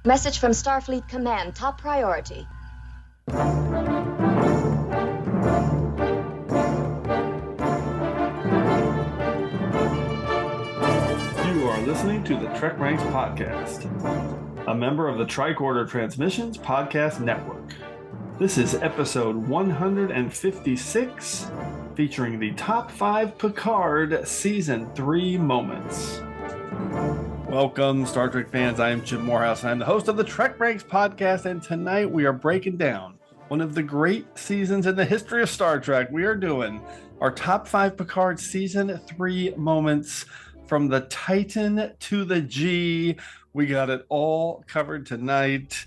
Message from Starfleet Command, top priority. You are listening to the TrekRanks podcast, a member of the Tricorder Transmissions Podcast Network. This is episode 156, featuring the top 5 Picard Season 3 moments. Welcome, Star Trek fans. I am Jim Moorhouse, and I'm the host of the TrekRanks podcast, and tonight we are breaking down one of the great seasons in the history of Star Trek. We are doing our top 5 Picard Season 3 moments from the Titan to the G. We got it all covered tonight.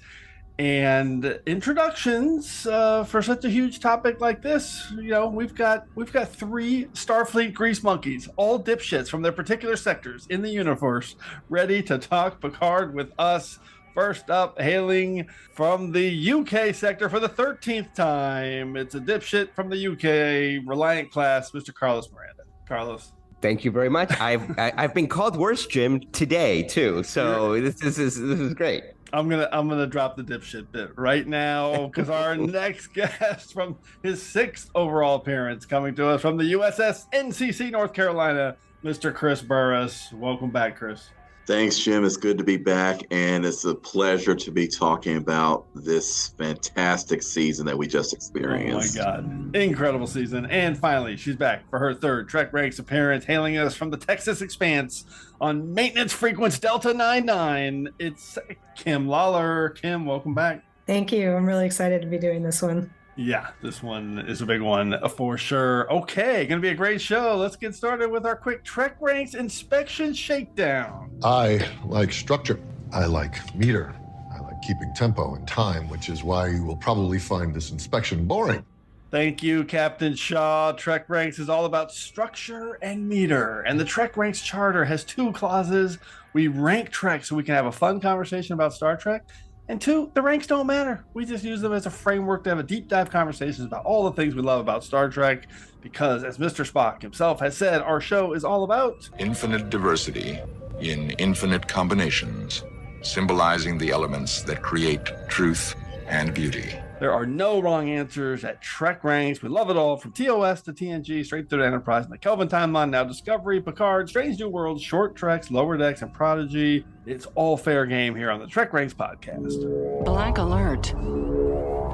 And introductions for such a huge topic like this, you know, we've got 3 Starfleet grease monkeys, all dipshits from their particular sectors in the universe, ready to talk Picard with us. First up, hailing from the UK sector for the 13th time, it's a dipshit from the UK, Reliant class, Mr. Carlos Miranda. Carlos. Thank you very much. I've been called worse, Jim, today too. So this is great. I'm gonna drop the dipshit bit right now because our next guest from his 6th overall appearance, coming to us from the USS NCC North Carolina, Mr. Chris Burris. Welcome back, Chris. Thanks, Jim. It's good to be back, and it's a pleasure to be talking about this fantastic season that we just experienced. Oh, my God. Incredible season. And finally, she's back for her 3rd TrekRanks appearance, hailing us from the Texas Expanse on maintenance frequency Delta 99. It's Kim Lawler. Kim, welcome back. Thank you. I'm really excited to be doing this one. Yeah, this one is a big one for sure. Okay, going to be a great show. Let's get started with our quick TrekRanks inspection shakedown. I like structure. I like meter. I like keeping tempo and time, which is why you will probably find this inspection boring. Thank you, Captain Shaw. TrekRanks is all about structure and meter. And the TrekRanks Charter has 2 clauses. We rank Trek so we can have a fun conversation about Star Trek. And 2, the ranks don't matter. We just use them as a framework to have a deep dive conversations about all the things we love about Star Trek. Because as Mr. Spock himself has said, our show is all about infinite diversity in infinite combinations, symbolizing the elements that create truth and beauty. There are no wrong answers at TrekRanks. We love it all, from TOS to TNG, straight through to Enterprise, and the Kelvin timeline, now Discovery, Picard, Strange New Worlds, Short Treks, Lower Decks, and Prodigy. It's all fair game here on the TrekRanks podcast. Black alert.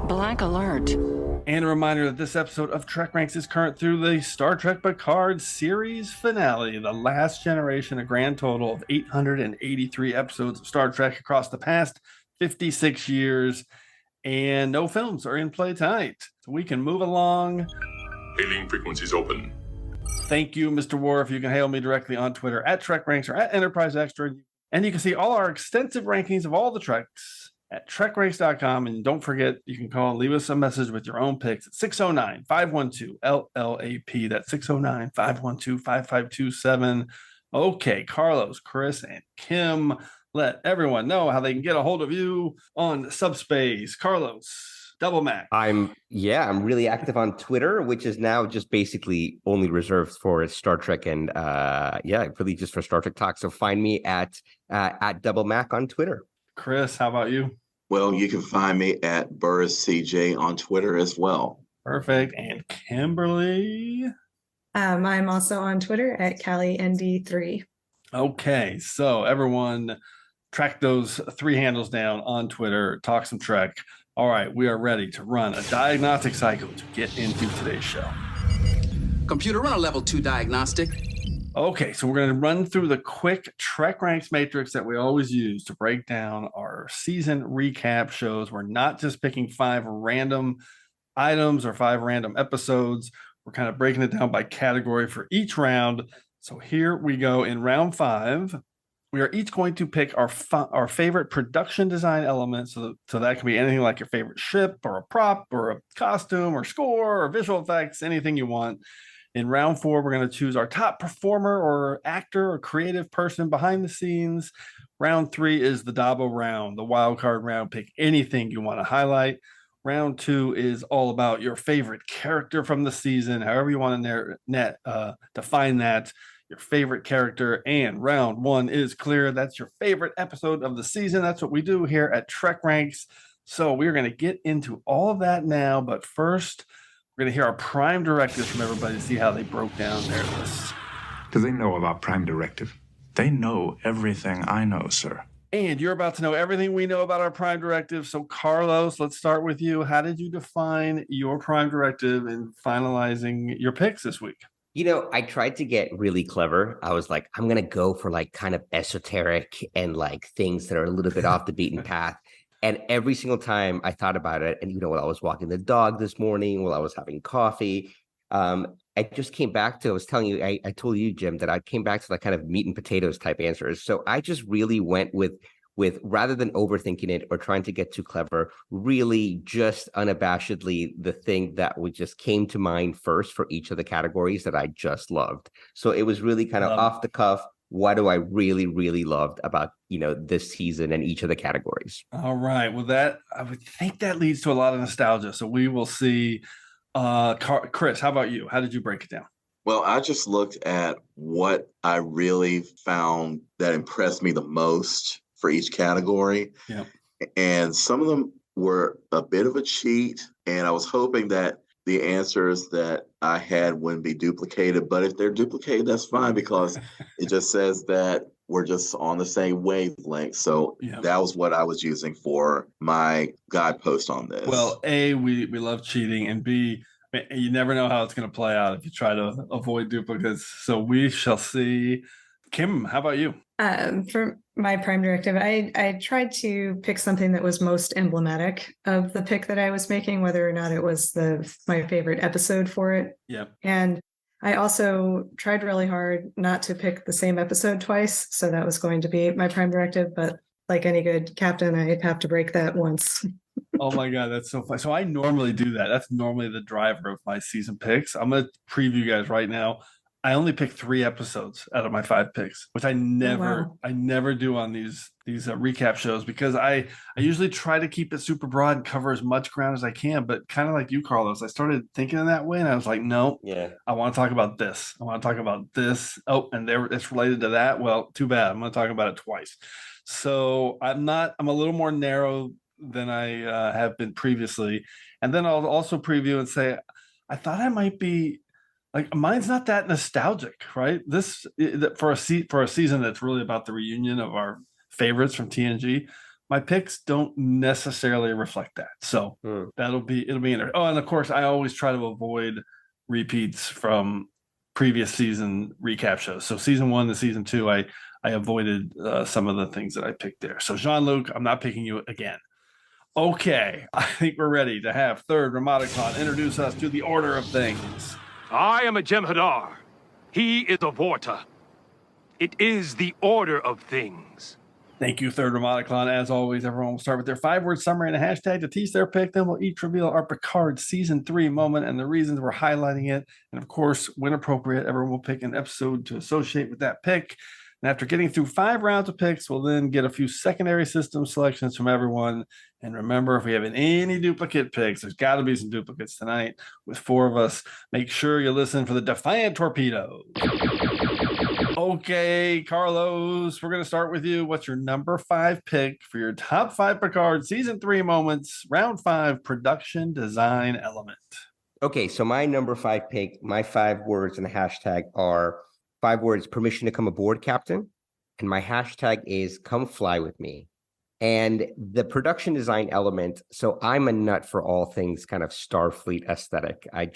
Black alert. And a reminder that this episode of TrekRanks is current through the Star Trek Picard series finale, The Last Generation, a grand total of 883 episodes of Star Trek across the past 56 years. And no films are in play tonight, so we can move along. Hailing frequencies open. Thank you, Mr. Worf. You can hail me directly on Twitter at TrekRanks or at Enterprise Extra. And you can see all our extensive rankings of all the Treks at TrekRanks.com. And don't forget, you can call and leave us a message with your own picks at 609-512-LLAP. That's 609-512-5527. Okay, Carlos, Chris, and Kim, let everyone know how they can get a hold of you on Subspace. Carlos, Double Mac. I'm really active on Twitter, which is now just basically only reserved for Star Trek and really just for Star Trek talk. So find me at Double Mac on Twitter. Chris, how about you? Well, you can find me at Burris CJ on Twitter as well. Perfect. And Kimberly? I'm also on Twitter at CallieND3. Okay, so everyone track those 3 handles down on Twitter, talk some Trek. All right, we are ready to run a diagnostic cycle to get into today's show. Computer, run a level 2 diagnostic. Okay, so we're going to run through the quick TrekRanks matrix that we always use to break down our season recap shows. We're not just picking 5 random items or 5 random episodes. We're kind of breaking it down by category for each round. So here we go. In round 5, we are each going to pick our favorite production design elements. So that can be anything like your favorite ship or a prop or a costume or score or visual effects, anything you want. In round 4, we're going to choose our top performer or actor or creative person behind the scenes. Round 3 is the Dabo Round, the Wildcard Round. Pick anything you want to highlight. Round 2 is all about your favorite character from the season, however you want to define that. your favorite character, and round one is clear. That's your favorite episode of the season. That's what we do here at TrekRanks. So we're going to get into all of that now, but first, we're going to hear our prime directives from everybody to see how they broke down their lists. Do they know about prime directive? They know everything I know, sir. And you're about to know everything we know about our prime directive. So, Carlos, let's start with you. How did you define your prime directive in finalizing your picks this week? You know, I tried to get really clever. I was like, I'm going to go for like kind of esoteric and like things that are a little bit off the beaten path. And every single time I thought about it, and, you know, while I was walking the dog this morning, while I was having coffee, I just came back to, I was telling you, I told you, Jim, that I came back to like kind of meat and potatoes type answers. So I just really went with rather than overthinking it or trying to get too clever, really just unabashedly the thing that would just came to mind first for each of the categories that I just loved. So it was really kind of off the cuff. What do I really, really loved about, you know, this season and each of the categories? All right. Well, that I would think that leads to a lot of nostalgia. So we will see. Chris, how about you? How did you break it down? Well, I just looked at what I really found that impressed me the most for each category. Yeah. And some of them were a bit of a cheat. And I was hoping that the answers that I had wouldn't be duplicated. But if they're duplicated, that's fine, because it just says that we're just on the same wavelength. So that was what I was using for my guidepost on this. Well, A, we love cheating, and B, you never know how it's going to play out if you try to avoid duplicates. So we shall see. Kim, how about you? For my prime directive, I tried to pick something that was most emblematic of the pick that I was making, whether or not it was my favorite episode for it. Yeah. And I also tried really hard not to pick the same episode twice. So that was going to be my prime directive. But like any good captain, I have to break that once. Oh my God, that's so funny. So I normally do that. That's normally the driver of my season picks. I'm going to preview you guys right now. I only pick 3 episodes out of my 5 picks, which I never do on these recap shows, because I usually try to keep it super broad and cover as much ground as I can. But kind of like you, Carlos, I started thinking in that way, and I was like, no, I want to talk about this. I want to talk about this. Oh, and it's related to that. Well, too bad. I'm going to talk about it twice. So I'm a little more narrow than I have been previously. And then I'll also preview and say, I thought I might be. Like, mine's not that nostalgic, right? This for a season that's really about the reunion of our favorites from TNG. My picks don't necessarily reflect that, so it'll be interesting. Oh, and of course, I always try to avoid repeats from previous season recap shows. So season 1 to season 2, I avoided some of the things that I picked there. So Jean-Luc, I'm not picking you again. Okay, I think we're ready to have third Ramadacon introduce us to the order of things. I am a Jem'Hadar. He is a Vorta. It is the order of things. Thank you, third Ramadacon. As always, everyone will start with their 5-word summary and a hashtag to tease their pick. Then we'll each reveal our Picard Season 3 moment and the reasons we're highlighting it. And of course, when appropriate, everyone will pick an episode to associate with that pick. And after getting through 5 rounds of picks, we'll then get a few secondary system selections from everyone. And remember, if we have any duplicate picks, there's got to be some duplicates tonight with 4 of us. Make sure you listen for the Defiant Torpedoes. Okay, Carlos, we're going to start with you. What's your number 5 pick for your top 5 Picard Season 3 moments, round 5 production design element? Okay, so my number 5 pick, my 5 words and a hashtag are 5 words: permission to come aboard, Captain. And my hashtag is come fly with me. And the production design element, so I'm a nut for all things kind of Starfleet aesthetic. I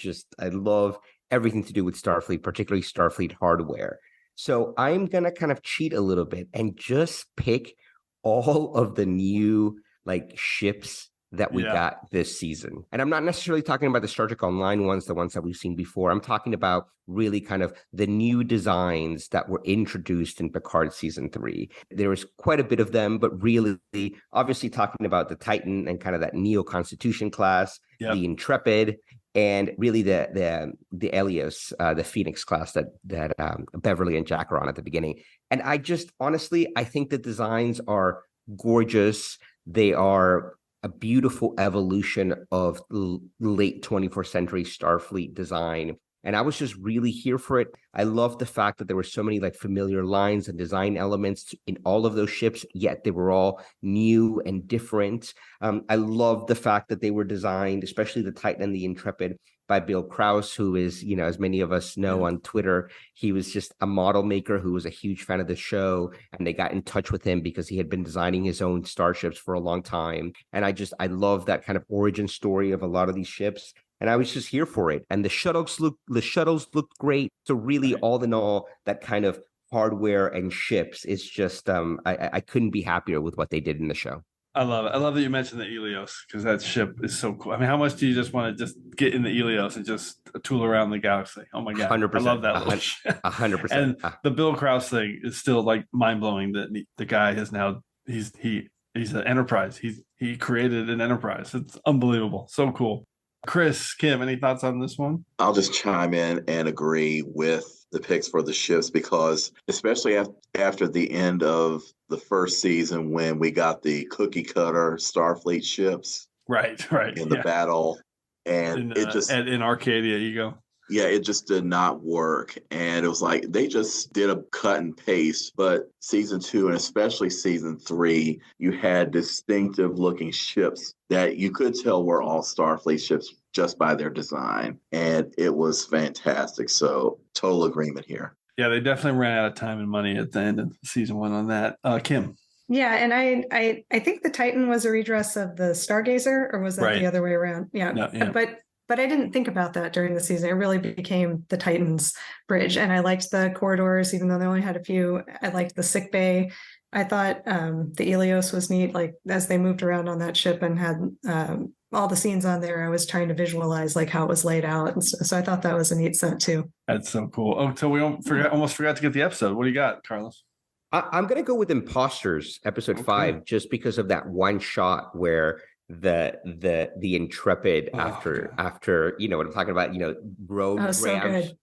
love everything to do with Starfleet, particularly Starfleet hardware. So I'm going to kind of cheat a little bit and just pick all of the new like ships that we got this season. And I'm not necessarily talking about the Star Trek Online ones, the ones that we've seen before. I'm talking about really kind of the new designs that were introduced in Picard Season 3. There was quite a bit of them, but really, obviously talking about the Titan and kind of that Neo-Constitution class, the Intrepid, and really the Helios, the Phoenix class that Beverly and Jack are on at the beginning. And I just, honestly, I think the designs are gorgeous. They are a beautiful evolution of late 21st century Starfleet design. And I was just really here for it. I loved the fact that there were so many like familiar lines and design elements in all of those ships, yet they were all new and different. I loved the fact that they were designed, especially the Titan and the Intrepid, by Bill Krause, who is, as many of us know on Twitter, he was just a model maker who was a huge fan of the show. And they got in touch with him because he had been designing his own starships for a long time. And I love that kind of origin story of a lot of these ships. And I was just here for it. And the shuttles looked great. So really, all in all, that kind of hardware and ships is just, I couldn't be happier with what they did in the show. I love it. I love that you mentioned the Helios, because that ship is so cool. I mean, how much do you just want to just get in the Helios and just tool aroround the galaxy? Oh my God. 100%. I love that. 100%. And the Bill Krause thing is still like mind blowing that the guy is now, he's an enterprise. He created an enterprise. It's unbelievable. So cool. Chris, Kim, any thoughts on this one? I'll just chime in and agree with the picks for the ships, because especially after the end of the first season, when we got the cookie cutter Starfleet ships, right, in the battle, and in Arcadia, you go. Yeah, it just did not work. And it was like they just did a cut and paste. But season 2, and especially season 3, you had distinctive looking ships that you could tell were all Starfleet ships just by their design. And it was fantastic. So total agreement here. Yeah, they definitely ran out of time and money at the end of season 1 on that. Kim. Yeah, and I think the Titan was a redress of the Stargazer, or was that the other way around? Yeah, no, yeah. But I didn't think about that during the season. It really became the Titan's bridge. And I liked the corridors, even though they only had a few. I liked the sick bay. I thought the Helios was neat. Like as they moved around on that ship and had all the scenes on there, I was trying to visualize like how it was laid out. And so I thought that was a neat set too. That's so cool. Oh, so we almost forgot to get the episode. What do you got, Carlos? I'm going to go with Imposters, episode 5, just because of that one shot where the Intrepid after what I'm talking about, rogue ramps. So good.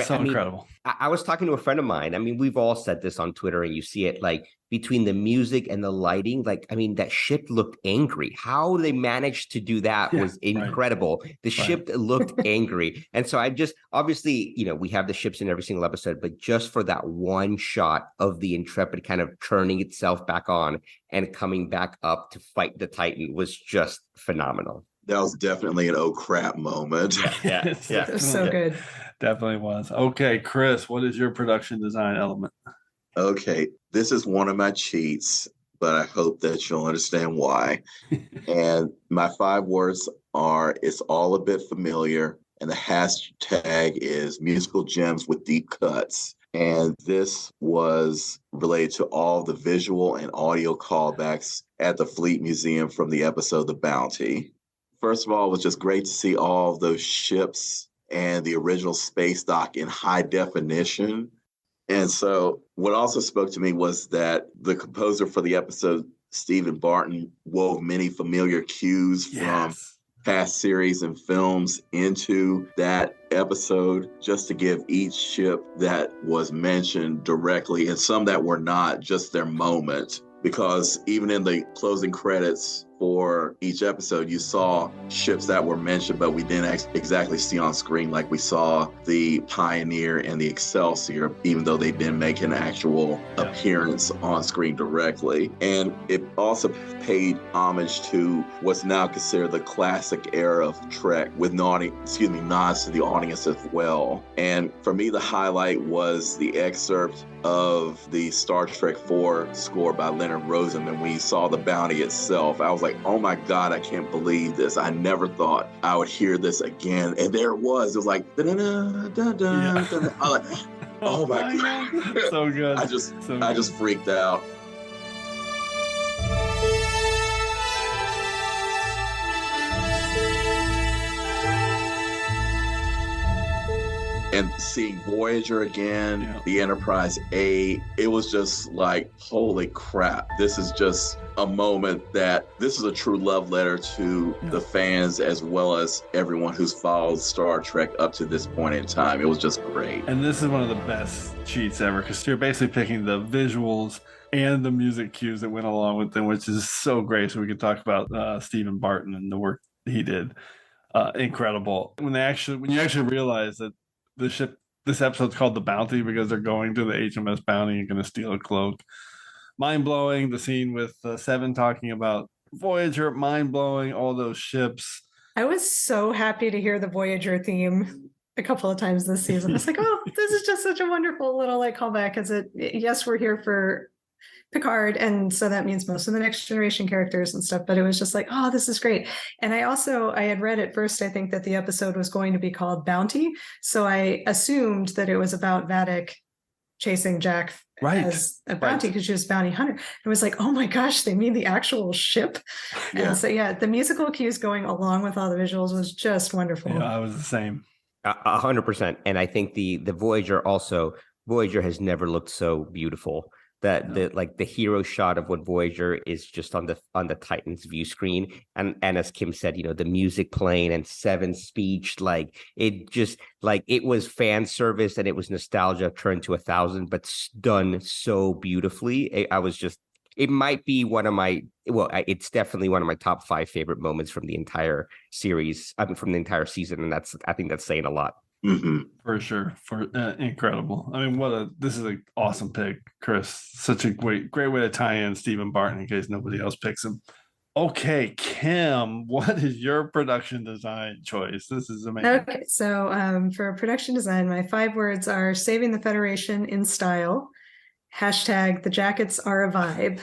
So incredible. I was talking to a friend of mine. I mean, we've all said this on Twitter, and you see it like between the music and the lighting. Like, I mean, that ship looked angry. How they managed to do that was incredible. Right. The ship looked angry. And so I just, obviously, we have the ships in every single episode, but just for that one shot of the Intrepid kind of turning itself back on and coming back up to fight the Titan was just phenomenal. That was definitely an oh crap moment. Yeah. It was so good. Definitely was. Okay, Chris, what is your production design element? Okay, this is one of my cheats, but I hope that you'll understand why. And my 5 words are, it's all a bit familiar, and the hashtag is musical gems with deep cuts. And this was related to all the visual and audio callbacks at the Fleet Museum from the episode The Bounty. First of all, it was just great to see all of those ships and the original space dock in high definition. And so what also spoke to me was that the composer for the episode, Stephen Barton, wove many familiar cues from past series and films into that episode, just to give each ship that was mentioned directly, and some that were not, just their moment. Because even in the closing credits for each episode, you saw ships that were mentioned, but we didn't exactly see on screen. Like we saw the Pioneer and the Excelsior, even though they didn't make an actual appearance on screen directly. And it also paid homage to what's now considered the classic era of Trek, with nods to the audience as well. And for me, the highlight was the excerpt of the Star Trek IV score by Leonard Rosenman. When you saw the Bounty itself, I was like, oh my God, I can't believe this. I never thought I would hear this again. And there it was. It was like, da-da-da-da-da. I was like, oh my God. So good. I just freaked out. And seeing Voyager again, the Enterprise A, it was just like, holy crap. This is just a moment that this is a true love letter to the fans, as well as everyone who's followed Star Trek up to this point in time. It was just great. And this is one of the best cheats ever, because you're basically picking the visuals and the music cues that went along with them, which is so great. So we could talk about Stephen Barton and the work he did. Incredible. When you actually realize that the ship. This episode's called The Bounty because they're going to the HMS Bounty and going to steal a cloak. Mind-blowing. The scene with Seven talking about Voyager, mind-blowing. All those ships. I was so happy to hear the Voyager theme a couple of times this season. I was like, oh, this is just such a wonderful little like callback. Because yes, we're here for Picard, and so that means most of the Next Generation characters and stuff, but it was just like, oh, this is great. And I had read at first, I think that the episode was going to be called Bounty, so I assumed that it was about Vadic chasing Jack as a bounty because she was a bounty hunter. It was like, oh my gosh, they mean the actual ship. Yeah. And so the musical cues going along with all the visuals was just wonderful. Yeah, I was the same. 100%. And I think the Voyager has never looked so beautiful. The hero shot of what Voyager is just on the Titan's view screen, and as Kim said, the music playing and Seven's speech, like it just like it was fan service and it was nostalgia turned to 1,000, but done so beautifully. It might be it's definitely one of my top 5 favorite moments from the entire series, from the entire season, and I think that's saying a lot. Mm-hmm. For sure. Incredible. I mean, this is an awesome pick, Chris. Such a great way to tie in Stephen Barton in case nobody else picks him. Okay, Kim, what is your production design choice? This is amazing. Okay, so for production design, my 5 words are saving the Federation in style, # the jackets are a vibe.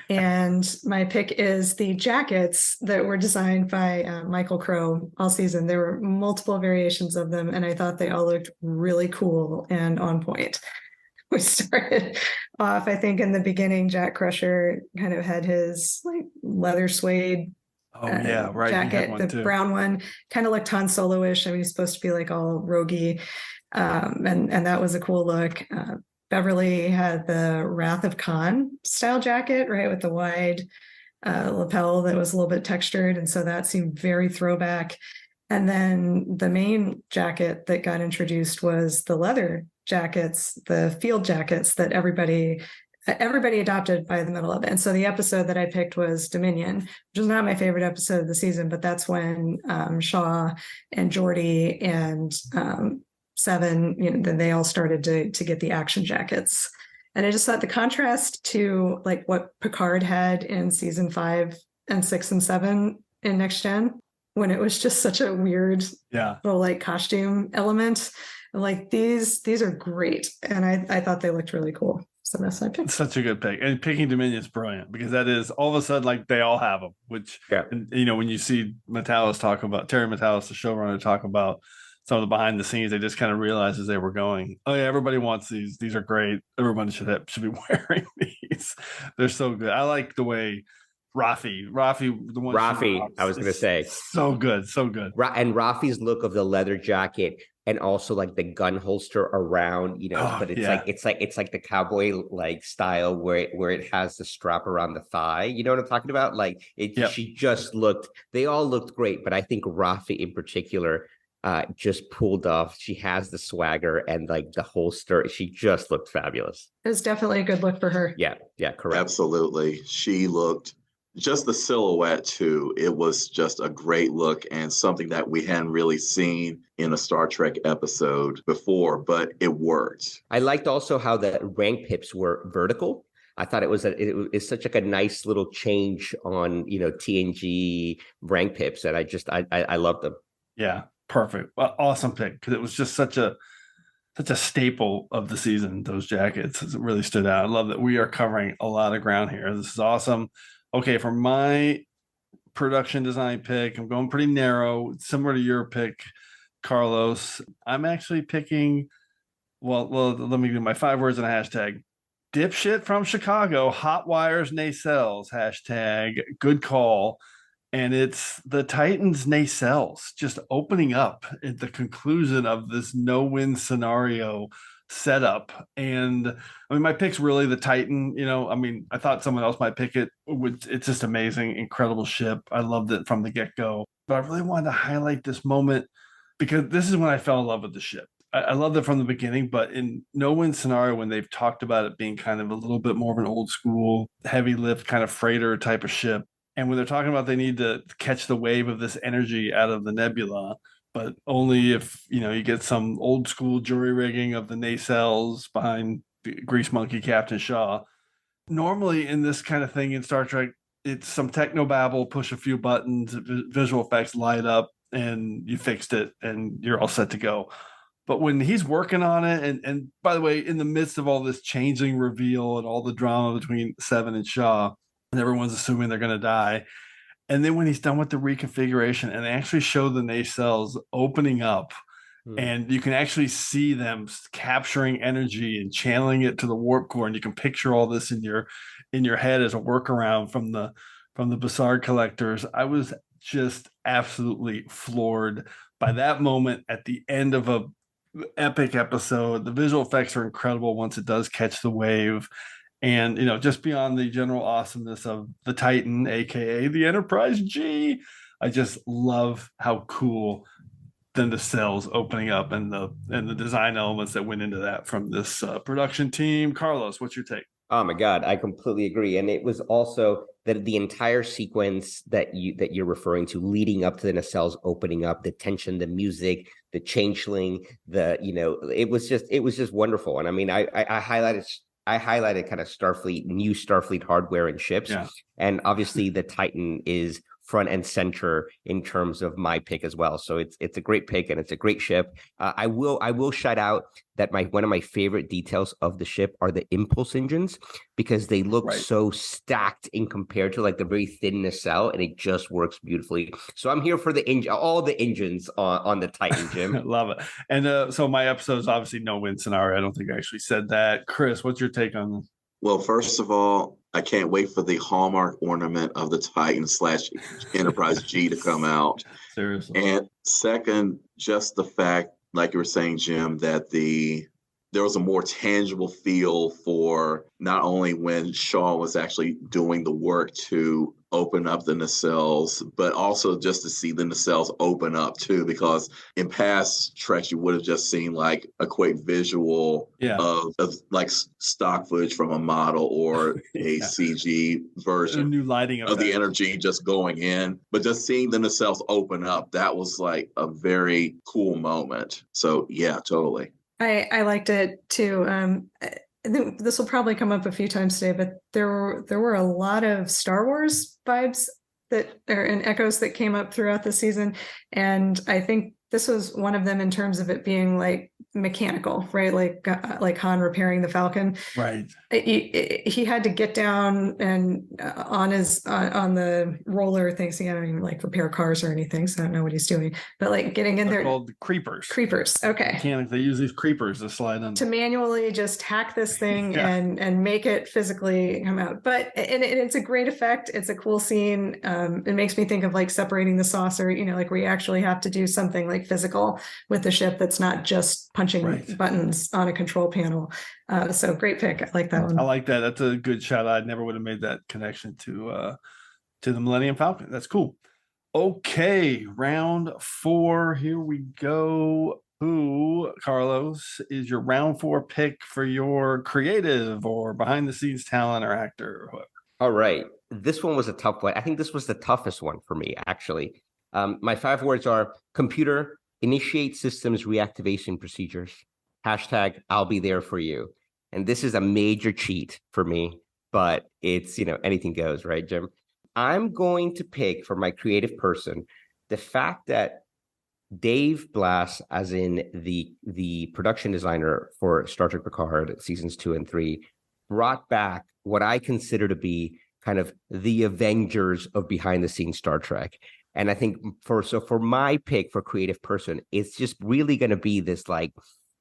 And my pick is the jackets that were designed by Michael Crow all season. There were multiple variations of them, and I thought they all looked really cool and on point. We started off, I think, in the beginning, Jack Crusher kind of had his like leather suede jacket, the brown one, kind of looked Han Solo-ish. I mean, he's supposed to be like all roguey, and that was a cool look. Beverly had the Wrath of Khan style jacket, right, with the wide lapel that was a little bit textured. And so that seemed very throwback. And then the main jacket that got introduced was the leather jackets, the field jackets that everybody adopted by the middle of it. And so the episode that I picked was Dominion, which is not my favorite episode of the season, but that's when Shaw and Geordi and Seven, then they all started to get the action jackets. And I just thought the contrast to like what Picard had in season 5 and 6 and 7 in Next Gen, when it was just such a weird little like costume element. Like these are great. And I thought they looked really cool. So that's my pick. Such a good pick. And picking Dominion is brilliant because that is all of a sudden like they all have them, which, when you see Terry Matalas, the showrunner, talk about some of the behind the scenes, they just kind of realized as they were going, oh yeah, everybody wants these. These are great. Everybody should be wearing these. They're so good. I like the way Rafi, I was going to say, so good. And Rafi's look of the leather jacket and also like the gun holster around, but it's like the cowboy like style where it has the strap around the thigh. You know what I'm talking about? Like they all looked great, but I think Rafi in particular just pulled off. She has the swagger and like the holster. She just looked fabulous. It was definitely a good look for her. Yeah, correct. Absolutely. She looked, just the silhouette too, it was just a great look and something that we hadn't really seen in a Star Trek episode before, but it worked. I liked also how the rank pips were vertical. I thought it's such like a nice little change on, TNG rank pips, and I loved them. Yeah. Perfect. Well, awesome pick because it was just such a staple of the season. Those jackets, it really stood out. I love that we are covering a lot of ground here. This is awesome. Okay, for my production design pick, I'm going pretty narrow, similar to your pick, Carlos. I'm actually picking. Well, let me do my 5 words and a hashtag. Dipshit from Chicago, hot wires nacelles, hashtag good call. And it's the Titans nacelles just opening up at the conclusion of this no-win scenario setup. And I mean, my pick's really the Titan. I thought someone else might pick it. It's just amazing, incredible ship. I loved it from the get-go. But I really wanted to highlight this moment because this is when I fell in love with the ship. I loved it from the beginning, but in no-win scenario, when they've talked about it being kind of a little bit more of an old school, heavy lift kind of freighter type of ship, and when they're talking about they need to catch the wave of this energy out of the nebula, but only if, you get some old school jury rigging of the nacelles behind Grease Monkey Captain Shaw. Normally in this kind of thing in Star Trek, it's some technobabble, push a few buttons, visual effects light up, and you fixed it, and you're all set to go. But when he's working on it, and by the way, in the midst of all this changing reveal and all the drama between Seven and Shaw, and everyone's assuming they're going to die, and then when he's done with the reconfiguration and they actually show the nacelles opening up, and you can actually see them capturing energy and channeling it to the warp core, and you can picture all this in your head as a workaround from the Bassard collectors. I was just absolutely floored by that moment at the end of a epic episode. The visual effects are incredible once it does catch the wave. And, just beyond the general awesomeness of the Titan, aka the Enterprise G, I just love how cool the cells opening up and the design elements that went into that from this production team. Carlos, what's your take? Oh my God, I completely agree. And it was also that the entire sequence that you're referring to, leading up to the nacelles opening up, the tension, the music, the changeling, it was just wonderful. And I mean, I highlighted kind of new Starfleet hardware and ships, and obviously the Titan is front and center in terms of my pick as well. So it's a great pick and it's a great ship. I will shout out that one of my favorite details of the ship are the impulse engines, because they look so stacked in compared to like the very thin nacelle, and it just works beautifully. So I'm here for all the engines on the Titan, Jim. Love it. And so my episode is obviously no win scenario. I don't think I actually said that. Chris, what's your take on this? Well, first of all, I can't wait for the hallmark ornament of the Titan / Enterprise G to come out. Seriously. And second, just the fact, like you were saying, Jim, that there was a more tangible feel for not only when Shaw was actually doing the work to open up the nacelles, but also just to see the nacelles open up too, because in past Treks, you would have just seen like a quick visual of like stock footage from a model or a CG version, a new lighting of the energy just going in. But just seeing the nacelles open up, that was like a very cool moment. So yeah, totally. I liked it too. I think this will probably come up a few times today, but there were a lot of Star Wars vibes and echoes that came up throughout the season, and I think this was one of them in terms of it being like mechanical, right? Like Han repairing the Falcon. Right. He had to get down and on the roller things. He don't even like repair cars or anything, so I don't know what he's doing. But like getting in there. Called creepers. Creepers. Okay. Mechanics. They use these creepers to slide on. To manually just hack this thing and make it physically come out. But and it's a great effect. It's a cool scene. It makes me think of like separating the saucer. Like where you actually have to do something like physical with the ship that's not just punching buttons on a control panel. So great pick. I like that one. I like that. That's a good shout. I never would have made that connection to the Millennium Falcon. That's cool. Okay, round 4. Here we go. Who, Carlos, is your round 4 pick for your creative or behind the scenes talent or actor or whoever? All right. This one was a tough one. I think this was the toughest one for me, actually. My 5 words are: computer, initiate systems reactivation procedures. # I'll be there for you. And this is a major cheat for me, but it's, anything goes, right, Jim? I'm going to pick for my creative person the fact that Dave Blass, as in the production designer for Star Trek Picard seasons 2 and 3, brought back what I consider to be kind of the Avengers of behind the scenes Star Trek. And I think for my pick for creative person, it's just really going to be this like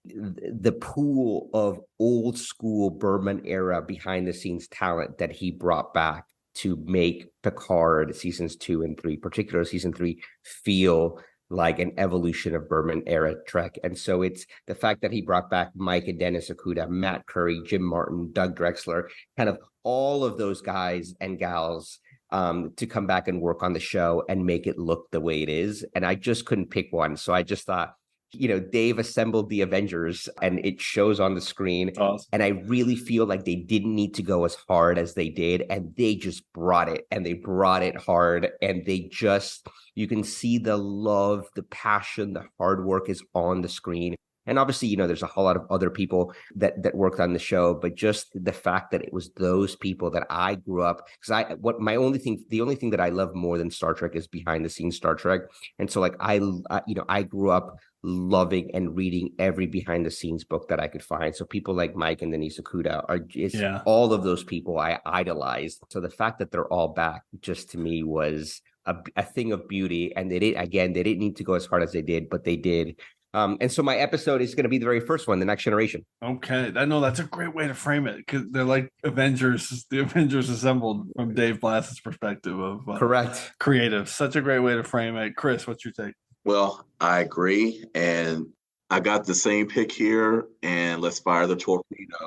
the pool of old school Berman era behind the scenes talent that he brought back to make Picard seasons 2 and 3, particularly season 3, feel like an evolution of Berman era Trek. And so it's the fact that he brought back Mike and Dennis Okuda, Matt Curry, Jim Martin, Doug Drexler, kind of all of those guys and gals to come back and work on the show and make it look the way it is. And I just couldn't pick one. So I just thought Dave assembled the Avengers and it shows on the screen. Awesome. And I really feel like they didn't need to go as hard as they did. And they just brought it, and they brought it hard. And you can see the love, the passion, the hard work is on the screen. And obviously, there's a whole lot of other people that worked on the show, but just the fact that it was those people that I grew up, because the only thing that I love more than Star Trek is behind the scenes Star Trek. And so I grew up loving and reading every behind the scenes book that I could find. So people like Mike and Denise Okuda all of those people I idolized. So the fact that they're all back just to me was a thing of beauty. And they didn't need to go as hard as they did, but they did. And so my episode is going to be the very first one, The Next Generation. Okay. I know that's a great way to frame it, because they're like the Avengers assembled from Dave Blass's perspective of correct creative. Such a great way to frame it. Chris, what's your take? Well, I agree. And I got the same pick here, and let's fire the torpedo.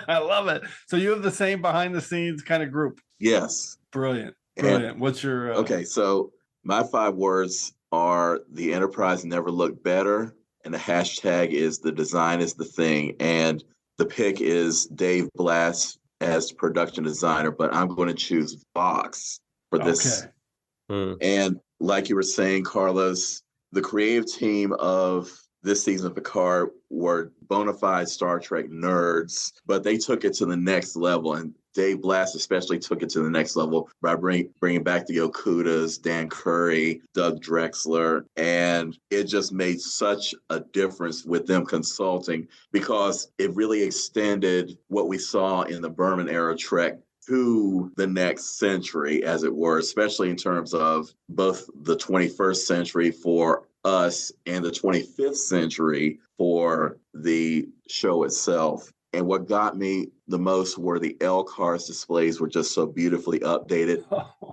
I love it. So you have the same behind the scenes kind of group. Yes. Brilliant. What's your... Okay. So my 5 words are: the Enterprise never looked better, and the hashtag is the design is the thing. And the pick is Dave Blass as production designer, but I'm going to choose Vox for this. Okay. And like you were saying, Carlos, the creative team of this season of Picard were bona fide Star Trek nerds, but they took it to the next level. And Dave Blass especially took it to the next level by bringing back the Okudas, Dan Curry, Doug Drexler. And it just made such a difference with them consulting, because it really extended what we saw in the Berman era Trek to the next century, as it were, especially in terms of both the 21st century for us and the 25th century for the show itself. And what got me the most were the LCARS displays were just so beautifully updated.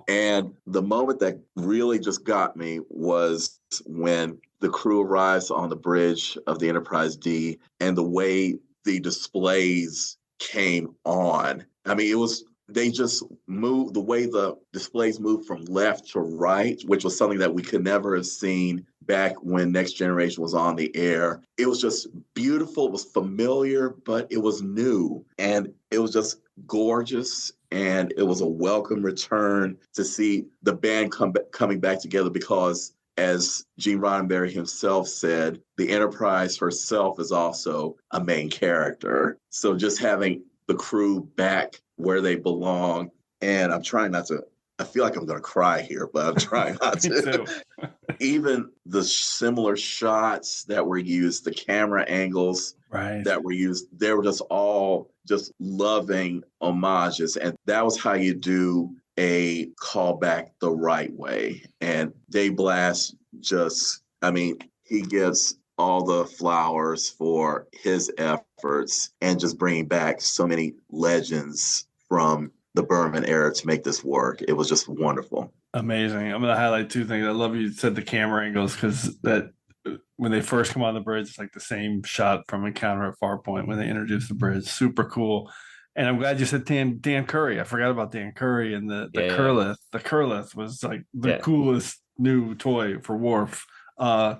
And the moment that really just got me was when the crew arrives on the bridge of the Enterprise D and the way the displays came on. I mean, they just moved, the way the displays moved from left to right, which was something that we could never have seen back when Next Generation was on the air. It was just beautiful. It was familiar, but it was new. And it was just gorgeous. And it was a welcome return to see the band coming back together, because, as Gene Roddenberry himself said, the Enterprise herself is also a main character. So just having the crew back where they belong. And I'm trying not to, I feel like I'm going to cry here, but I'm trying not to. Even the similar shots that were used, the camera angles that were used, they were just all just loving homages. And that was how you do a callback the right way. And Dave Blass he gets all the flowers for his efforts and just bringing back so many legends from the Berman era to make this work. It was just wonderful. Amazing. I'm going to highlight 2 things. I love you said the camera angles, because that when they first come on the bridge, it's like the same shot from Encounter at Farpoint when they introduce the bridge. Super cool. And I'm glad you said Dan Curry. I forgot about Dan Curry and the Kurlith. The Kurlith was like the coolest new toy for Worf.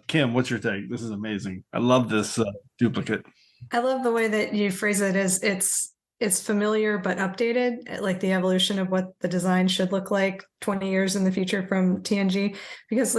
Kim, what's your take? This is amazing. I love this duplicate. I love the way that you phrase it as it's familiar but updated, like the evolution of what the design should look like 20 years in the future from TNG, because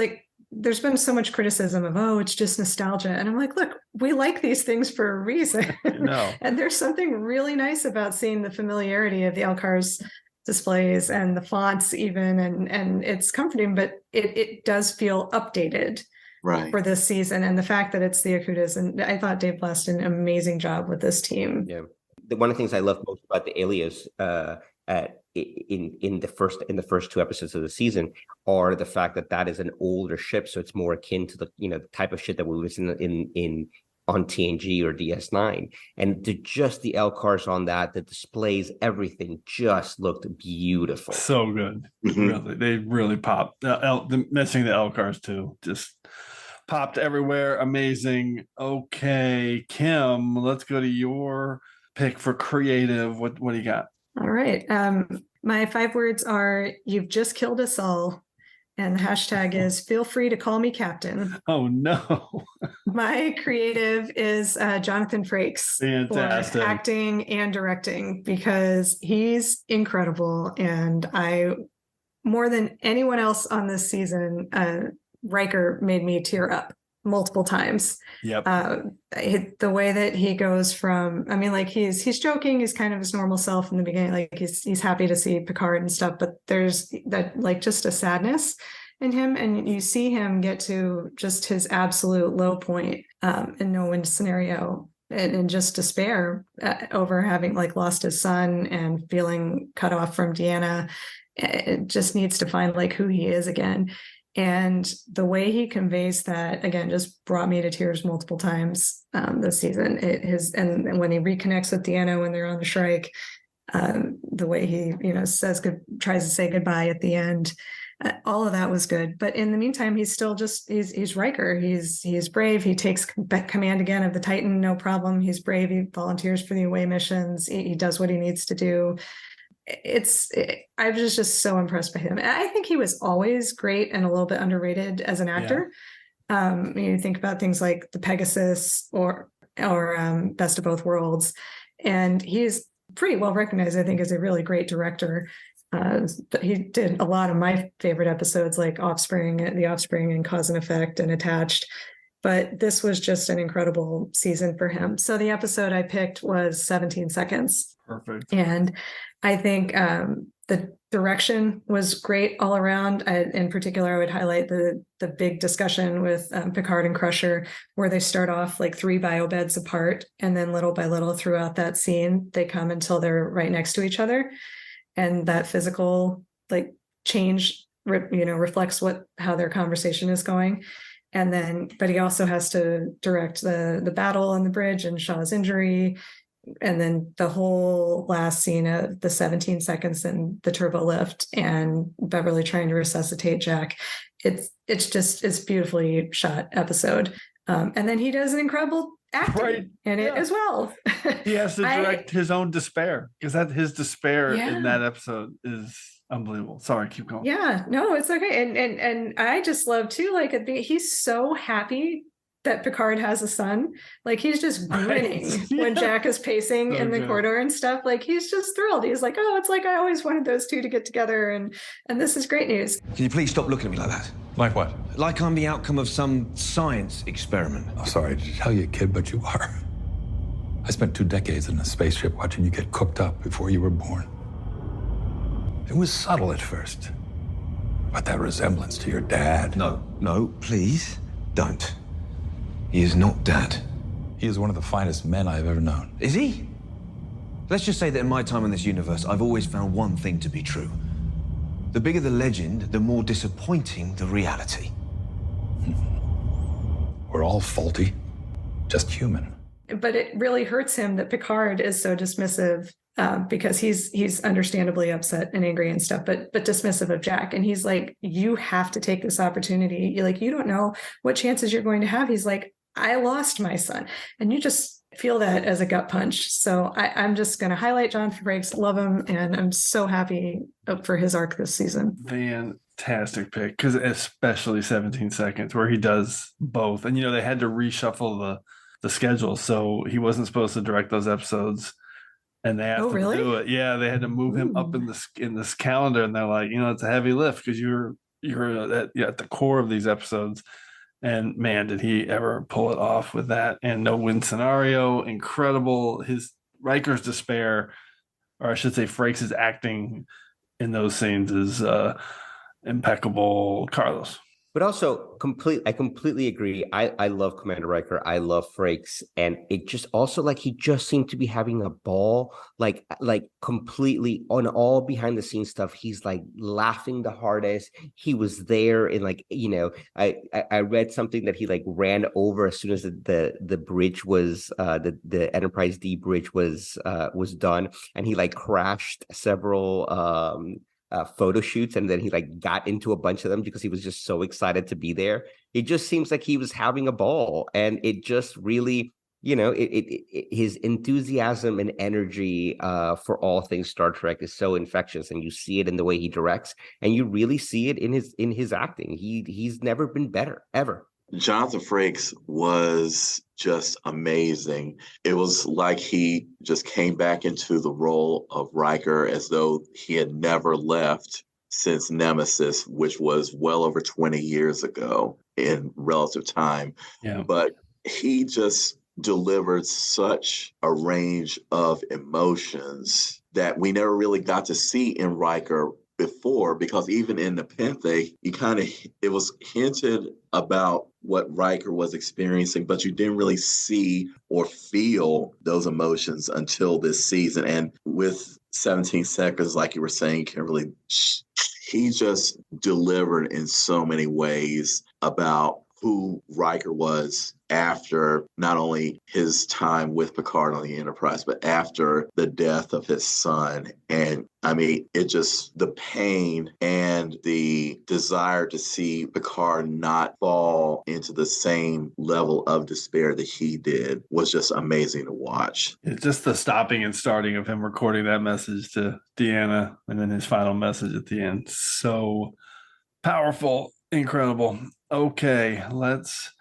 there's been so much criticism of, it's just nostalgia. And I'm like, look, we like these things for a reason. And there's something really nice about seeing the familiarity of the LCARS displays and the fonts even, and it's comforting, but it does feel updated. Right. For this season, and the fact that it's the Okudas, and I thought Dave Blass did an amazing job with this team. Yeah, one of the things I love most about the Alias in the first 2 episodes of the season are the fact that is an older ship, so it's more akin to the type of shit that we was in on TNG or DS9, and the LCARS on that, the displays, everything just looked beautiful. So good. Really, they really popped. Missing the LCARS too, just popped everywhere. Amazing. Okay, Kim, let's go to your pick for creative. What do you got? All right. My 5 words are: you've just killed us all, And the hashtag is feel free to call me captain. Oh, no. My creative is Jonathan Frakes. Fantastic. For acting and directing, because he's incredible. And more than anyone else on this season, Riker made me tear up multiple times. Yep. The way that he goes from, I mean, like he's joking, he's kind of his normal self in the beginning, like he's happy to see Picard and stuff, but there's that like just a sadness in him, and you see him get to just his absolute low point in no win scenario, and just despair over having like lost his son and feeling cut off from Deanna. It just needs to find like who he is again. And the way he conveys that, again, just brought me to tears multiple times this season. And when he reconnects with Deanna when they're on the Shrike, the way he, tries to say goodbye at the end, all of that was good. But in the meantime, he's still he's Riker. He's brave. He takes command again of the Titan, no problem. He's brave. He volunteers for the away missions. He does what he needs to do. I was just so impressed by him. I think he was always great and a little bit underrated as an actor. Yeah. You think about things like the Pegasus or Best of Both Worlds, and he's pretty well recognized, I think, as a really great director. He did a lot of my favorite episodes, like The Offspring and Cause and Effect and Attached. But this was just an incredible season for him. So the episode I picked was 17 Seconds. Perfect. And I think the direction was great all around. In particular, I would highlight the big discussion with Picard and Crusher, where they start off like 3 biobeds apart, and then little by little throughout that scene, they come until they're right next to each other. And that physical like change, reflects how their conversation is going. And then, but he also has to direct the battle on the bridge and Shaw's injury. And then the whole last scene of the 17 seconds and the turbo lift and Beverly trying to resuscitate Jack. It's beautifully shot episode. And then he does an incredible acting in it as well. He has to direct his own despair, because his despair in that episode is unbelievable. Sorry, keep going. Yeah, no, it's okay. And I just love too, like he's so happy that Picard has a son. Like he's just grinning when Jack is pacing in the corridor and stuff. Like he's just thrilled. He's like, oh, it's like I always wanted those two to get together, and this is great news. Can you please stop looking at me like that? Like what? Like I'm the outcome of some science experiment. I'm sorry to tell you, kid, but you are. I spent 2 decades in a spaceship watching you get cooked up before you were born. It was subtle at first, but that resemblance to your dad. No, please, don't. He is not Dad. He is one of the finest men I have ever known. Is he? Let's just say that in my time in this universe, I've always found one thing to be true. The bigger the legend, the more disappointing the reality. We're all faulty, just human. But it really hurts him that Picard is so dismissive, because he's understandably upset and angry and stuff, but dismissive of Jack. And he's like, you have to take this opportunity. You're like, you don't know what chances you're going to have. He's like, I lost my son. And you just feel that as a gut punch. So I'm just going to highlight Jonathan Frakes, love him. And I'm so happy for his arc this season. Fantastic pick, because especially 17 Seconds, where he does both. And, they had to reshuffle the schedule. So he wasn't supposed to direct those episodes. And they have to do it. Yeah, they had to move him up in this calendar. And they're like, it's a heavy lift because you're at the core of these episodes. And man, did he ever pull it off with that. And no win scenario, incredible. His Riker's despair, or I should say Frakes' acting in those scenes is impeccable. Carlos. But also I completely agree. I love Commander Riker. I love Frakes. And it just also like he just seemed to be having a ball, like completely on all behind the scenes stuff. He's like laughing the hardest. He was there and I read something that he like ran over as soon as the bridge was the Enterprise D bridge was done, and he like crashed several photo shoots, and then he like got into a bunch of them because he was just so excited to be there. It just seems like he was having a ball, and it just really, his enthusiasm and energy for all things Star Trek is so infectious, and you see it in the way he directs, and you really see it in his acting. He's never been better, ever. Jonathan Frakes was just amazing. It was like he just came back into the role of Riker as though he had never left since Nemesis, which was well over 20 years ago in relative time. Yeah. But he just delivered such a range of emotions that we never really got to see in Riker before, because even in Nepenthe, it was hinted about what Riker was experiencing, but you didn't really see or feel those emotions until this season. And with 17 Seconds, like you were saying, Kimberly, he just delivered in so many ways about who Riker was after not only his time with Picard on the Enterprise, but after the death of his son. And I mean, the pain and the desire to see Picard not fall into the same level of despair that he did was just amazing to watch. It's just the stopping and starting of him recording that message to Deanna and then his final message at the end. So powerful, incredible. Okay, let's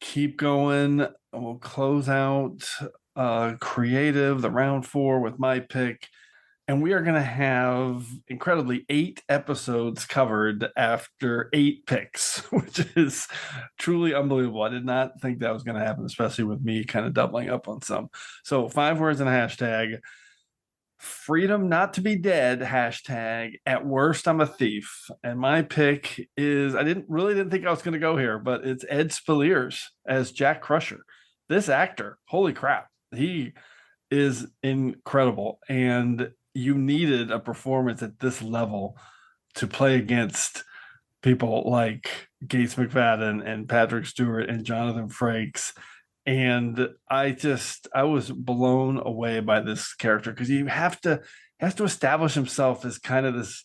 keep going. We'll close out creative, the round 4 with my pick. And we are going to have incredibly 8 episodes covered after 8 picks, which is truly unbelievable. I did not think that was going to happen, especially with me kind of doubling up on some. So 5 words and a hashtag. Freedom not to be dead, hashtag. At worst, I'm a thief. And my pick is, I didn't think I was going to go here, but it's Ed Speleers as Jack Crusher. This actor, holy crap, he is incredible. And you needed a performance at this level to play against people like Gates McFadden and Patrick Stewart and Jonathan Frakes. And I was blown away by this character, because he has to establish himself as kind of this,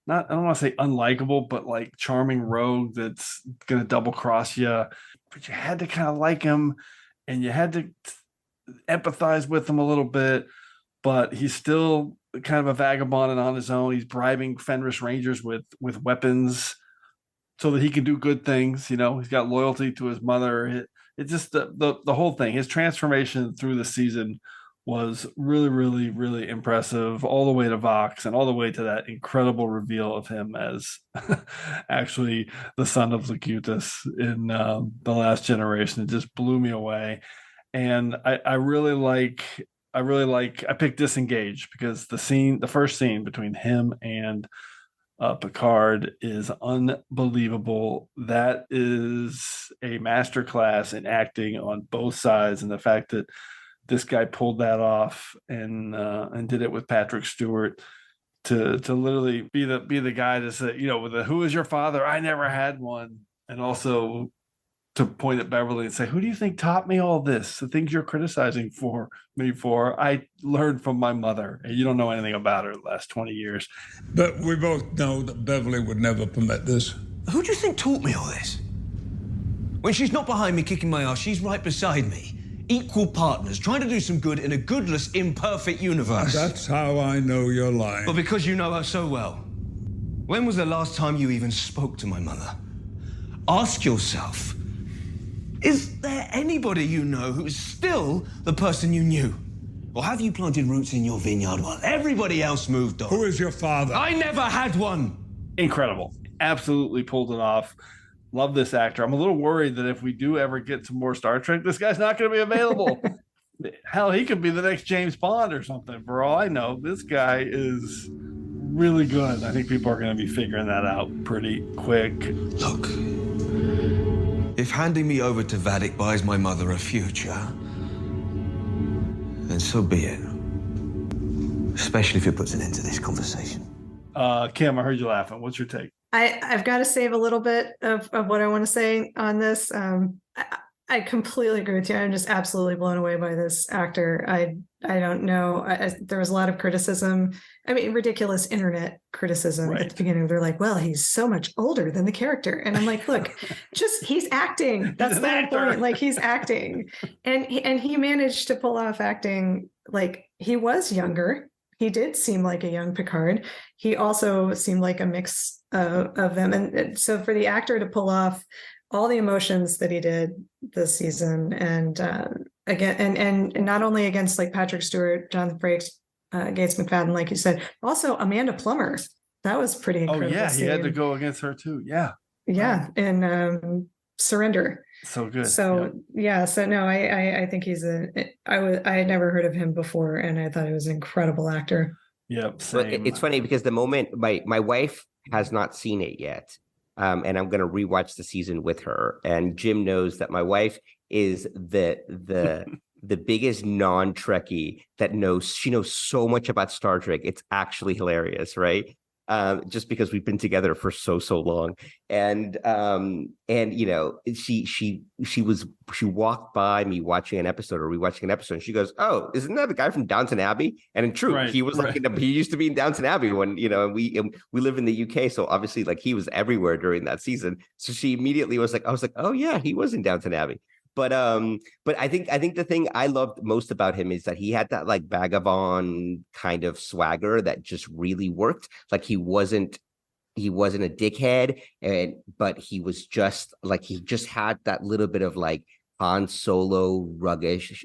I don't want to say unlikable, but like charming rogue that's going to double cross you. But you had to kind of like him, and you had to empathize with him a little bit. But he's still kind of a vagabond and on his own. He's bribing Fenris Rangers with weapons so that he can do good things. He's got loyalty to his mother. It's just the whole thing. His transformation through the season was really, really, really impressive, all the way to Vox and all the way to that incredible reveal of him as actually the son of Locutus in The Last Generation. It just blew me away. And I picked Disengage because the first scene between him and Picard is unbelievable. That is a masterclass in acting on both sides, and the fact that this guy pulled that off and did it with Patrick Stewart to literally be the guy to say, with the "Who is your father? I never had one," and also to point at Beverly and say, "Who do you think taught me all this? The things you're criticizing me for, I learned from my mother, and you don't know anything about her the last 20 years." But we both know that Beverly would never permit this. Who do you think taught me all this? When she's not behind me kicking my ass, she's right beside me. Equal partners, trying to do some good in a goodless, imperfect universe. That's how I know you're lying. But because you know her so well. When was the last time you even spoke to my mother? Ask yourself, is there anybody you know who is still the person you knew? Or have you planted roots in your vineyard while everybody else moved on? Who is your father? I never had one. Incredible. Absolutely pulled it off. Love this actor. I'm a little worried that if we do ever get some more Star Trek, this guy's not going to be available. Hell, he could be the next James Bond or something. For all I know, this guy is really good. I think people are going to be figuring that out pretty quick. Look, if handing me over to Vadic buys my mother a future, then so be it. Especially if it puts an end to this conversation. Kim, I heard you laughing. What's your take? I've got to save a little bit of what I want to say on this. I completely agree with you. I'm just absolutely blown away by this actor. I don't know. There was a lot of criticism. I mean, ridiculous internet criticism at the beginning. They're like, well, he's so much older than the character. And I'm like, look, he's acting. That's the whole point. Like, he's acting. And he managed to pull off acting like he was younger. He did seem like a young Picard. He also seemed like a mix of them. And so for the actor to pull off all the emotions that he did this season, and again, and not only against like Patrick Stewart, Jonathan Frakes, Gates McFadden, like you said, also Amanda Plummer. That was pretty incredible. Oh yeah, he had to go against her too. Yeah, and Surrender. So good. So so no, I think he's I had never heard of him before, and I thought he was an incredible actor. Yep. Well, it's funny because the moment my wife has not seen it yet. And I'm going to rewatch the season with her. And Jim knows that my wife is the biggest non-Trekkie that she knows so much about Star Trek. It's actually hilarious, right? Just because we've been together for so long. And you know, she walked by me watching an episode or rewatching an episode, and she goes, "Oh, isn't that the guy from Downton Abbey?" And in truth, he was like, he used to be in Downton Abbey when, you know, we live in the UK, so obviously like he was everywhere during that season. So she immediately was like, "Oh yeah, he was in Downton Abbey." But I think the thing I loved most about him is that he had that like vagabond kind of swagger that just really worked. Like he wasn't a dickhead, but he was just like, he just had that little bit of like Han Solo roguish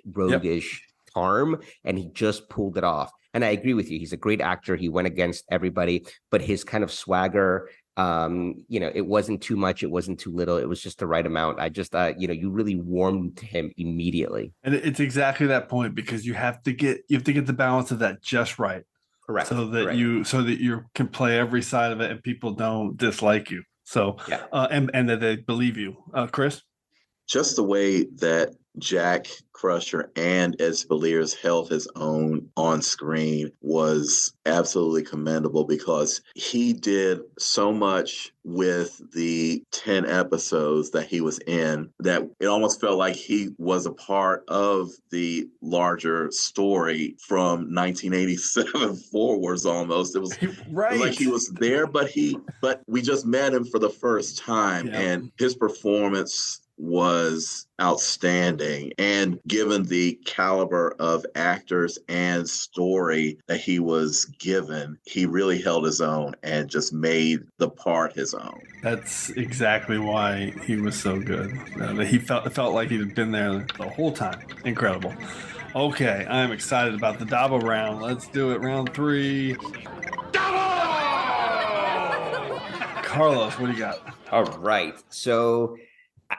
charm, and he just pulled it off. And I agree with you. He's a great actor. He went against everybody, but his kind of swagger, you know, it wasn't too much, it wasn't too little, it was just the right amount. I just you know, you really warmed to him immediately. And it's exactly that point, because you have to get the balance of that just right. Correct. So that you can play every side of it and people don't dislike you. So and that they believe you. Chris? Just the way that Jack Crusher and Ed Speleers held his own on screen was absolutely commendable, because he did so much with the 10 episodes that he was in that it almost felt like he was a part of the larger story from 1987 forwards almost. It was like he was there, but we just met him for the first time, and his performance was outstanding. And given the caliber of actors and story that he was given, he really held his own and just made the part his own. That's exactly why he was so good. He felt like he'd been there the whole time. Incredible. Okay, I'm excited about the Dabo round. Let's do it. Round 3. Dabo! Carlos, what do you got? All right. So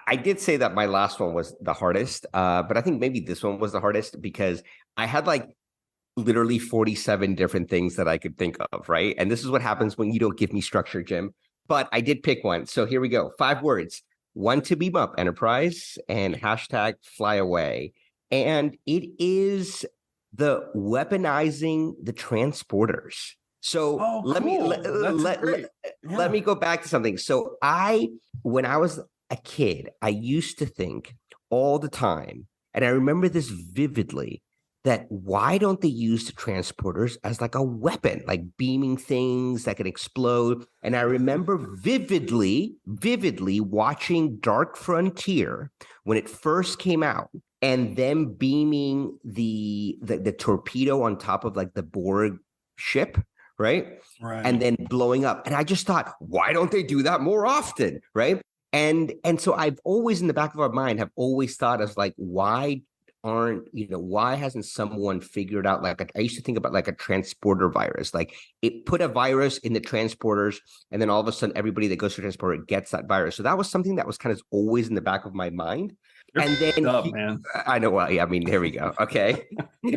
I did say that my last one was the hardest, but I think maybe this one was the hardest because I had like literally 47 different things that I could think of, right? And this is what happens when you don't give me structure, Jim. But I did pick one. So here we go. 5 words. 1 to beam up Enterprise and hashtag fly away. And it is the weaponizing the transporters. So let me go back to something. So when I was a kid, I used to think all the time, and I remember this vividly, that why don't they use the transporters as like a weapon, like beaming things that can explode? And I remember vividly watching Dark Frontier when it first came out, and them beaming the torpedo on top of like the Borg ship, right? And then blowing up. And I just thought, why don't they do that more often, right? And so I've always in the back of our mind have always thought as like, why hasn't someone figured out, like, I used to think about like a transporter virus, like it put a virus in the transporters and then all of a sudden everybody that goes to transporter gets that virus. So that was something that was kind of always in the back of my mind. You're and then man. I know. Well, yeah, I mean, here we go. Okay.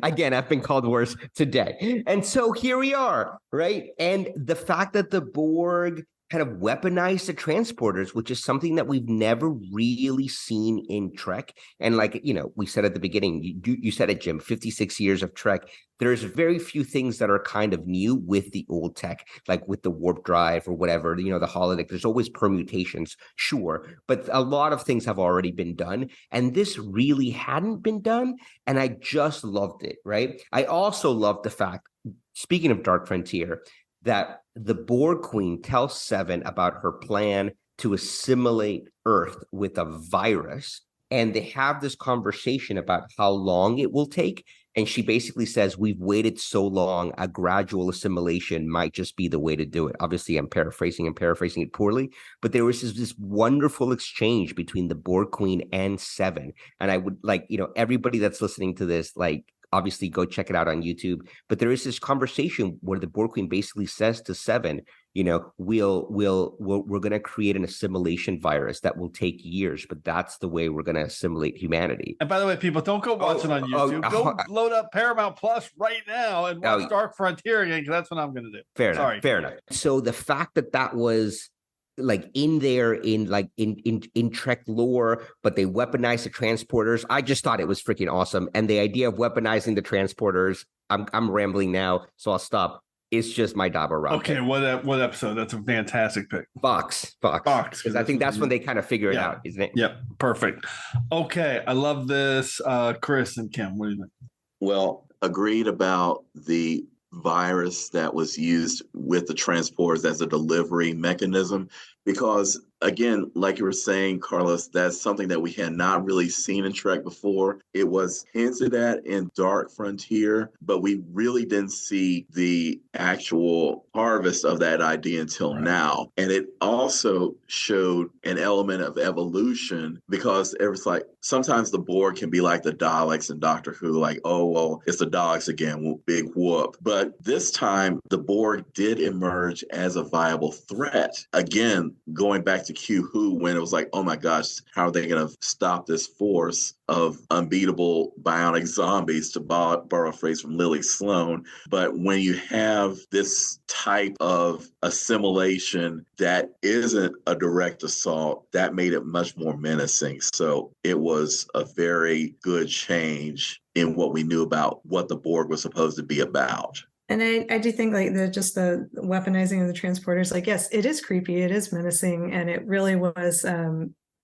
Again, I've been called worse today. And so here we are, right? And the fact that the Borg kind of weaponized the transporters, which is something that we've never really seen in Trek. And like, we said at the beginning, you said it, Jim, 56 years of Trek. There's very few things that are kind of new with the old tech, like with the warp drive or whatever, the holodeck. There's always permutations, sure, but a lot of things have already been done. And this really hadn't been done. And I just loved it, right? I also loved the fact, speaking of Dark Frontier, that the Borg Queen tells Seven about her plan to assimilate Earth with a virus. And they have this conversation about how long it will take. And she basically says, we've waited so long, a gradual assimilation might just be the way to do it. Obviously, I'm paraphrasing it poorly, but there was this wonderful exchange between the Borg Queen and Seven. And I would like, everybody that's listening to this, like, obviously go check it out on YouTube. But there is this conversation where the Borg Queen basically says to Seven, we're going to create an assimilation virus that will take years, but that's the way we're going to assimilate humanity. And by the way, people, don't go watch it on YouTube. Go load up Paramount Plus right now and watch Dark Frontier again, because that's what I'm going to do. Fair enough. So the fact that was like in there in Trek lore, but they weaponized the transporters. I just thought it was freaking awesome. And the idea of weaponizing the transporters, I'm rambling now, so I'll stop. It's just my Dabo Round. Okay, what episode? That's a fantastic pick. Fox. Because I think that's when they kind of figure it out, isn't it? Yep, perfect. Okay, I love this. Chris and Kim, what do you think? Well, agreed about the virus that was used with the transporters as a delivery mechanism, because again, like you were saying, Carlos, that's something that we had not really seen in Trek before. It was hinted at in Dark Frontier, but we really didn't see the actual harvest of that idea until now. And it also showed an element of evolution, because it was like sometimes the Borg can be like the Daleks in Doctor Who, like, oh, well, it's the Daleks again, big whoop. But this time, the Borg did emerge as a viable threat. Again, going back to Q Who, when it was like, oh my gosh, how are they going to stop this force of unbeatable bionic zombies, to borrow a phrase from Lily Sloan. But when you have this type of assimilation that isn't a direct assault, that made it much more menacing. So it was a very good change in what we knew about what the Borg was supposed to be about. And I do think like the weaponizing of the transporters, like, yes, it is creepy, it is menacing, and it really was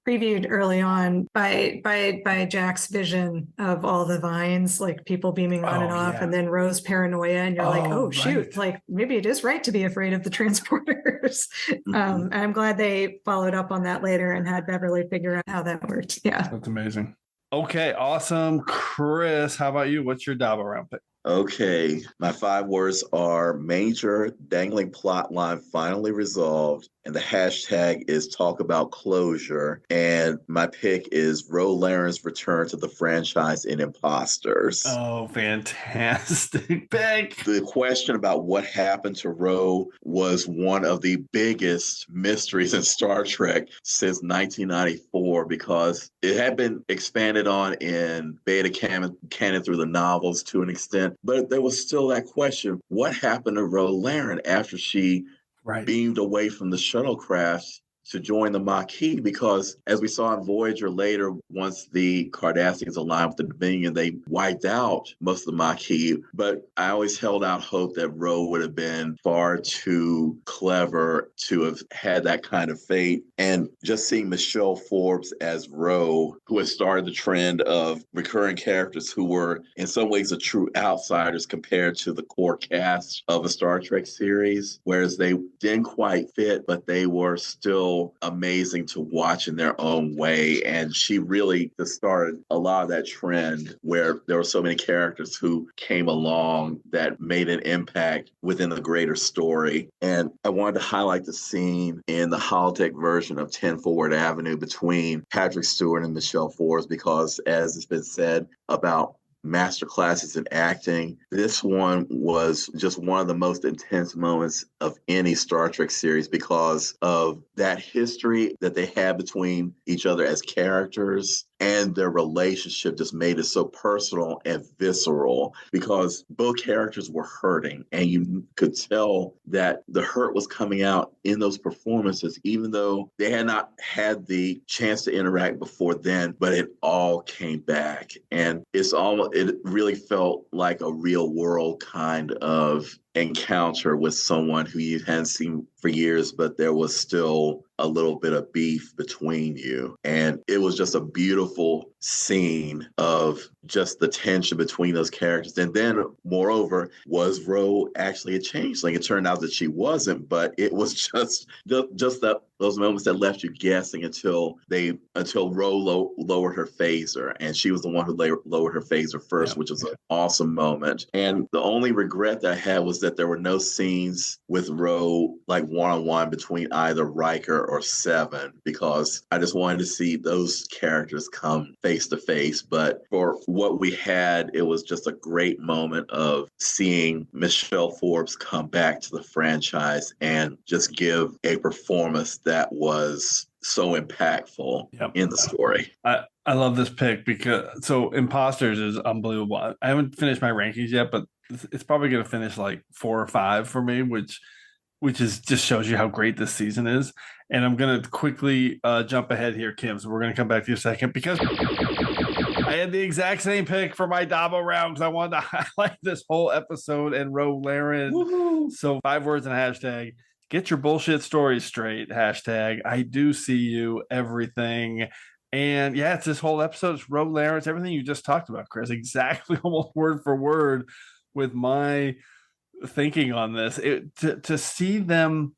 previewed early on by Jack's vision of all the vines, like people beaming on and off, and then Rose paranoia, and you're like, oh shoot, like maybe it is right to be afraid of the transporters. And I'm glad they followed up on that later and had Beverly figure out how that worked. Yeah, that's amazing. Okay, awesome. Chris, how about you? What's your Dabo Round pick? Okay, my 5 words are major dangling plot line finally resolved, and the hashtag is talk about closure. And my pick is Ro Laren's return to the franchise in Imposters. Oh, fantastic pick. The question about what happened to Ro was one of the biggest mysteries in Star Trek since 1994, because it had been expanded on in beta canon through the novels to an extent. But there was still that question, what happened to Ro Laren after she beamed away from the shuttlecraft to join the Maquis? Because as we saw in Voyager later, once the Cardassians aligned with the Dominion, they wiped out most of the Maquis. But I always held out hope that Ro would have been far too clever to have had that kind of fate. And just seeing Michelle Forbes as Ro, who has started the trend of recurring characters who were in some ways the true outsiders compared to the core cast of a Star Trek series, whereas they didn't quite fit, but they were still amazing to watch in their own way. And she really started a lot of that trend where there were so many characters who came along that made an impact within the greater story. And I wanted to highlight the scene in the holodeck version of 10 Forward Avenue between Patrick Stewart and Michelle Forbes, because as it's been said about master classes in acting, this one was just one of the most intense moments of any Star Trek series, because of that history that they had between each other as characters, and their relationship just made it so personal and visceral because both characters were hurting, and you could tell that the hurt was coming out in those performances, even though they had not had the chance to interact before then, but it all came back. And it really felt like a real world kind of encounter with someone who you hadn't seen for years, but there was still a little bit of beef between you. And it was just a beautiful scene of just the tension between those characters. And then, moreover, was Ro actually a changeling? It turned out that she wasn't, but it was just those moments that left you guessing until Ro lowered her phaser, and she was the one who lowered her phaser first, which was an awesome moment. And the only regret that I had was that there were no scenes with Ro like one-on-one between either Riker or Seven, because I just wanted to see those characters come face to face. But for what we had, it was just a great moment of seeing Michelle Forbes come back to the franchise and just give a performance that was so impactful in the story. I love this pick because Imposters is unbelievable. I haven't finished my rankings yet, but it's probably going to finish like 4 or 5 for me, which is just shows you how great this season is. And I'm going to quickly jump ahead here, Kim. So we're going to come back to you in a second because I had the exact same pick for my Dabo round because I wanted to highlight this whole episode and Ro Laren. Woo-hoo. So 5 words and a hashtag. Get your bullshit stories straight. Hashtag I do see you, everything. And yeah, it's this whole episode. It's Ro Laren. It's everything you just talked about, Chris. Exactly, almost word for word with my thinking on this. To see them,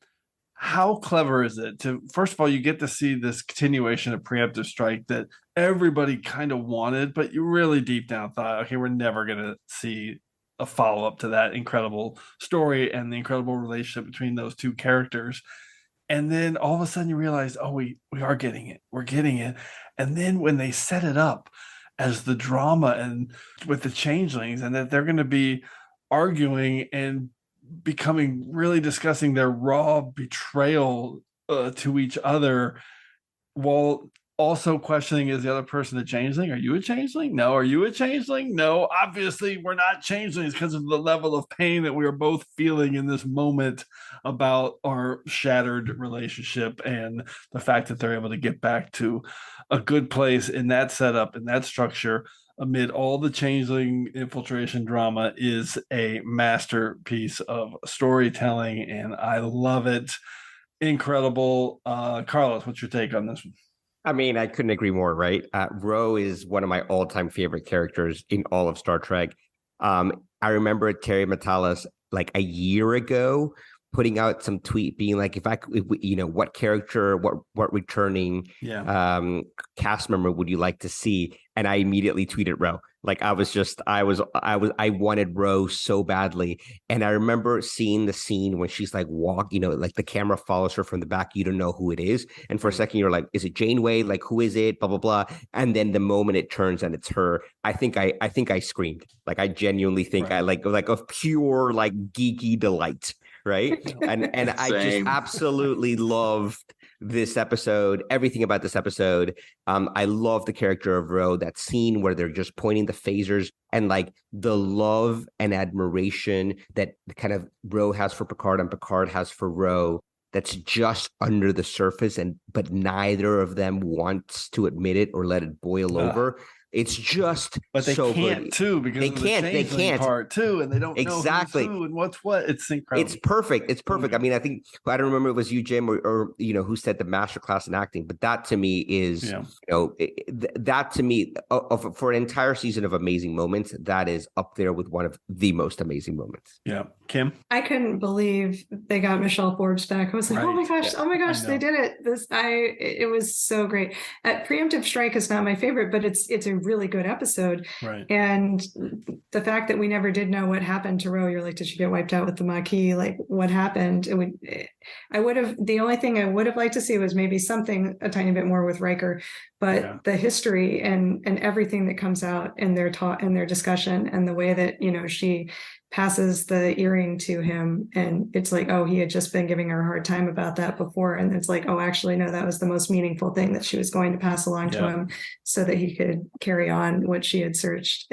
how clever is it? First of all, you get to see this continuation of preemptive strike that everybody kind of wanted, but you really deep down thought, okay, we're never going to see a follow-up to that incredible story and the incredible relationship between those two characters. And then all of a sudden you realize, oh, we are getting it. We're getting it. And then when they set it up as the drama and with the changelings, and that they're going to be arguing and becoming really discussing their raw betrayal to each other, while also questioning, is the other person a changeling? Are you a changeling? No. Are you a changeling? No. Obviously, we're not changelings because of the level of pain that we are both feeling in this moment about our shattered relationship, and the fact that they're able to get back to a good place in that setup, in that structure, amid all the changeling infiltration drama, is a masterpiece of storytelling, and I love it. Incredible. Carlos, what's your take on this one? I mean, I couldn't agree more, right? Ro is one of my all-time favorite characters in all of Star Trek. I remember Terry Matalas like a year ago putting out some tweet being like, what character, what returning cast member would you like to see? And I immediately tweeted Ro. Like I wanted Ro so badly. And I remember seeing the scene when she's like like the camera follows her from the back. You don't know who it is. And for a second, you're like, is it Janeway? Like, who is it? Blah, blah, blah. And then the moment it turns and it's her, I think I screamed. Like, I genuinely think I like a pure, like geeky delight. Right. And I just absolutely loved this episode, everything about this episode. I love the character of Ro, that scene where they're just pointing the phasers, and like the love and admiration that kind of Ro has for Picard and Picard has for Ro, that's just under the surface, but neither of them wants to admit it or let it boil over. It's just, but they so can't good. too, because they can't part too, and they don't exactly know who's who and what's what. It's incredible. It's perfect. It's perfect. I mean, I don't remember if it was you, Jim, or who said the masterclass in acting, but that to me is, that to me, for an entire season of amazing moments, that is up there with one of the most amazing moments. Yeah, Kim, I couldn't believe they got Michelle Forbes back. I was like, oh my gosh, they did it. It was so great. Preemptive Strike is not my favorite, but it's a really good episode. Right. And the fact that we never did know what happened to Ro, you're like, did she get wiped out with the Maquis? Like, what happened? The only thing I would have liked to see was maybe something a tiny bit more with Riker, but the history and everything that comes out in their talk and their discussion, and the way that, she passes the earring to him, and it's like, oh, he had just been giving her a hard time about that before, and it's like, oh, actually no, that was the most meaningful thing that she was going to pass along to him so that he could carry on what she had searched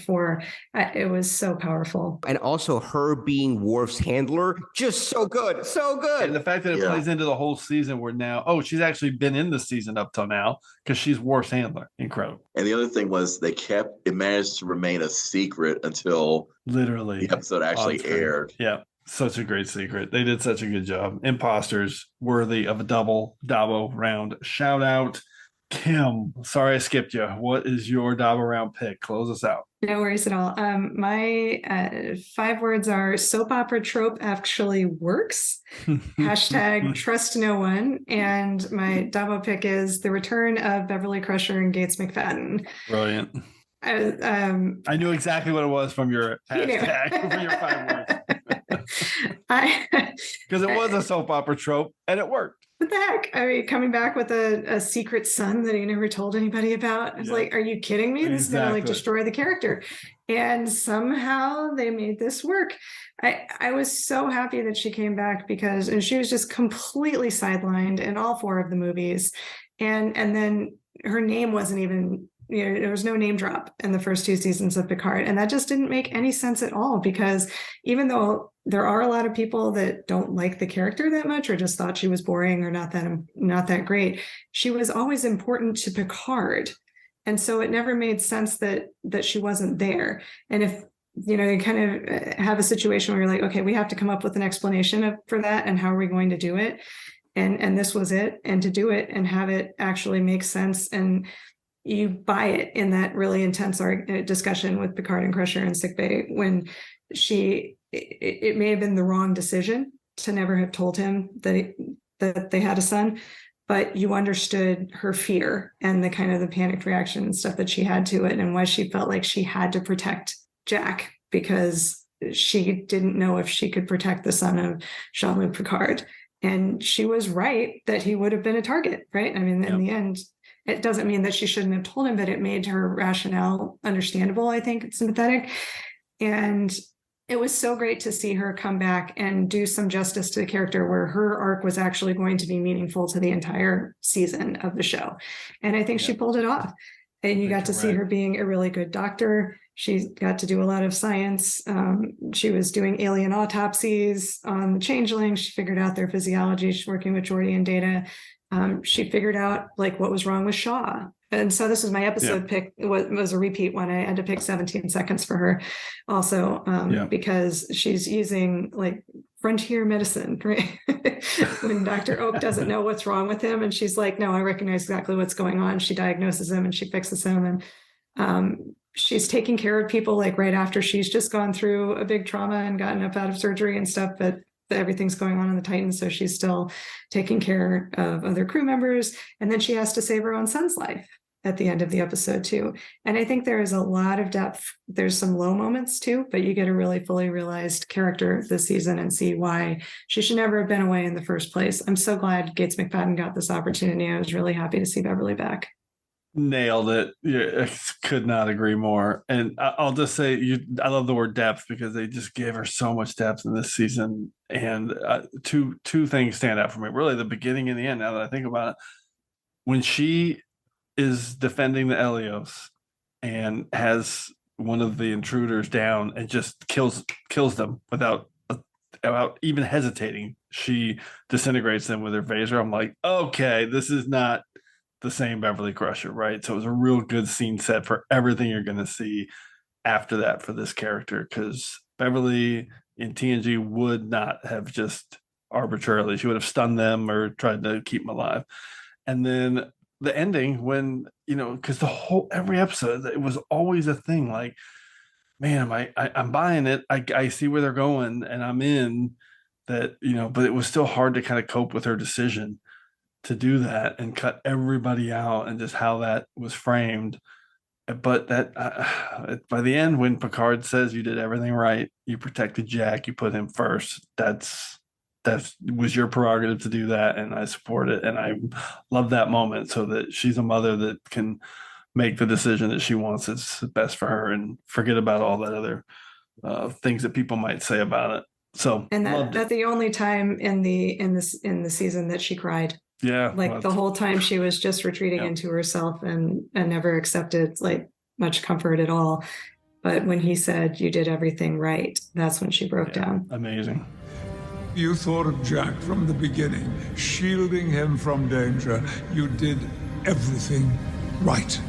for. It was so powerful. And also her being Worf's handler, just so good. And the fact that it plays into the whole season where now, she's actually been in the season up till now because she's Worf's handler. Incredible. And the other thing was it managed to remain a secret until literally the episode actually aired. Yeah, such a great secret. They did such a good job. Imposters worthy of a double Dabo Round shout out. Kim, sorry I skipped you. What is your Dabo Round pick? Close us out. No worries at all. My 5 words are soap opera trope actually works. Hashtag trust no one. And my Dabo pick is the return of Beverly Crusher and Gates McFadden. Brilliant. I knew exactly what it was from your hashtag for your 5 words. Because it was a soap opera trope and it worked. What the heck? I mean, coming back with a secret son that he never told anybody about. I was like, are you kidding me? This is going to like destroy the character. And somehow they made this work. I was so happy that she came back and she was just completely sidelined in all 4 of the movies. And then her name wasn't even, there was no name drop in the first 2 seasons of Picard. And that just didn't make any sense at all, because even though there are a lot of people that don't like the character that much or just thought she was boring or not that great, she was always important to Picard. And so it never made sense that she wasn't there. And if, you kind of have a situation where you're like, okay, we have to come up with an explanation for that. And how are we going to do it? And this was it. And to do it and have it actually make sense, and you buy it in that really intense discussion with Picard and Crusher in sickbay when it may have been the wrong decision to never have told him that they had a son, but you understood her fear and the kind of the panicked reaction and stuff that she had to it, and why she felt like she had to protect Jack because she didn't know if she could protect the son of Jean-Luc Picard. And she was right that he would have been a target, right? I mean, in the end, it doesn't mean that she shouldn't have told him, but it made her rationale understandable, I think, sympathetic. And it was so great to see her come back and do some justice to the character where her arc was actually going to be meaningful to the entire season of the show. And I think she pulled it off. And you got to see her being a really good doctor. She got to do a lot of science. She was doing alien autopsies on the changelings. She figured out their physiology. She's working with Geordi and Data. She figured out like what was wrong with Shaw. And so this was my episode pick. It was a repeat one. I had to pick 17 seconds for her also because she's using like frontier medicine, right? When Dr. Oak doesn't know what's wrong with him. And she's like, no, I recognize exactly what's going on. She diagnoses him and she fixes him. And she's taking care of people like right after she's just gone through a big trauma and gotten up out of surgery and stuff, but everything's going on in the Titans. So she's still taking care of other crew members. And then she has to save her own son's life at the end of the episode too. And I think there is a lot of depth. There's some low moments too, but you get a really fully realized character this season and see why she should never have been away in the first place. I'm so glad Gates McFadden got this opportunity. I was really happy to see Beverly back. Nailed it. I could not agree more. And I'll just say I love the word depth because they just gave her so much depth in this season. And two things stand out for me. Really, the beginning and the end, now that I think about it. When she is defending the Elios and has one of the intruders down and just kills them without even hesitating. She disintegrates them with her phaser. I'm like, okay, this is not the same Beverly Crusher, right? So it was a real good scene set for everything you're going to see after that for this character, because Beverly in TNG would not have just arbitrarily, she would have stunned them or tried to keep them alive. And then the ending when, because every episode, it was always a thing like, man, I'm buying it. I see where they're going and I'm in that, but it was still hard to kind of cope with her decision to do that and cut everybody out and just how that was framed. But that by the end, when Picard says you did everything right, you protected Jack, you put him first, that was your prerogative to do that, and I support it. And I love that moment, so that she's a mother that can make the decision that she wants is best for her and forget about all that other things that people might say about it. So, and that's the only time in the season that she cried. Yeah, like the whole time she was just retreating into herself and never accepted like much comfort at all. But when he said, "You did everything right," that's when she broke down. Amazing. You thought of Jack from the beginning, shielding him from danger. You did everything right.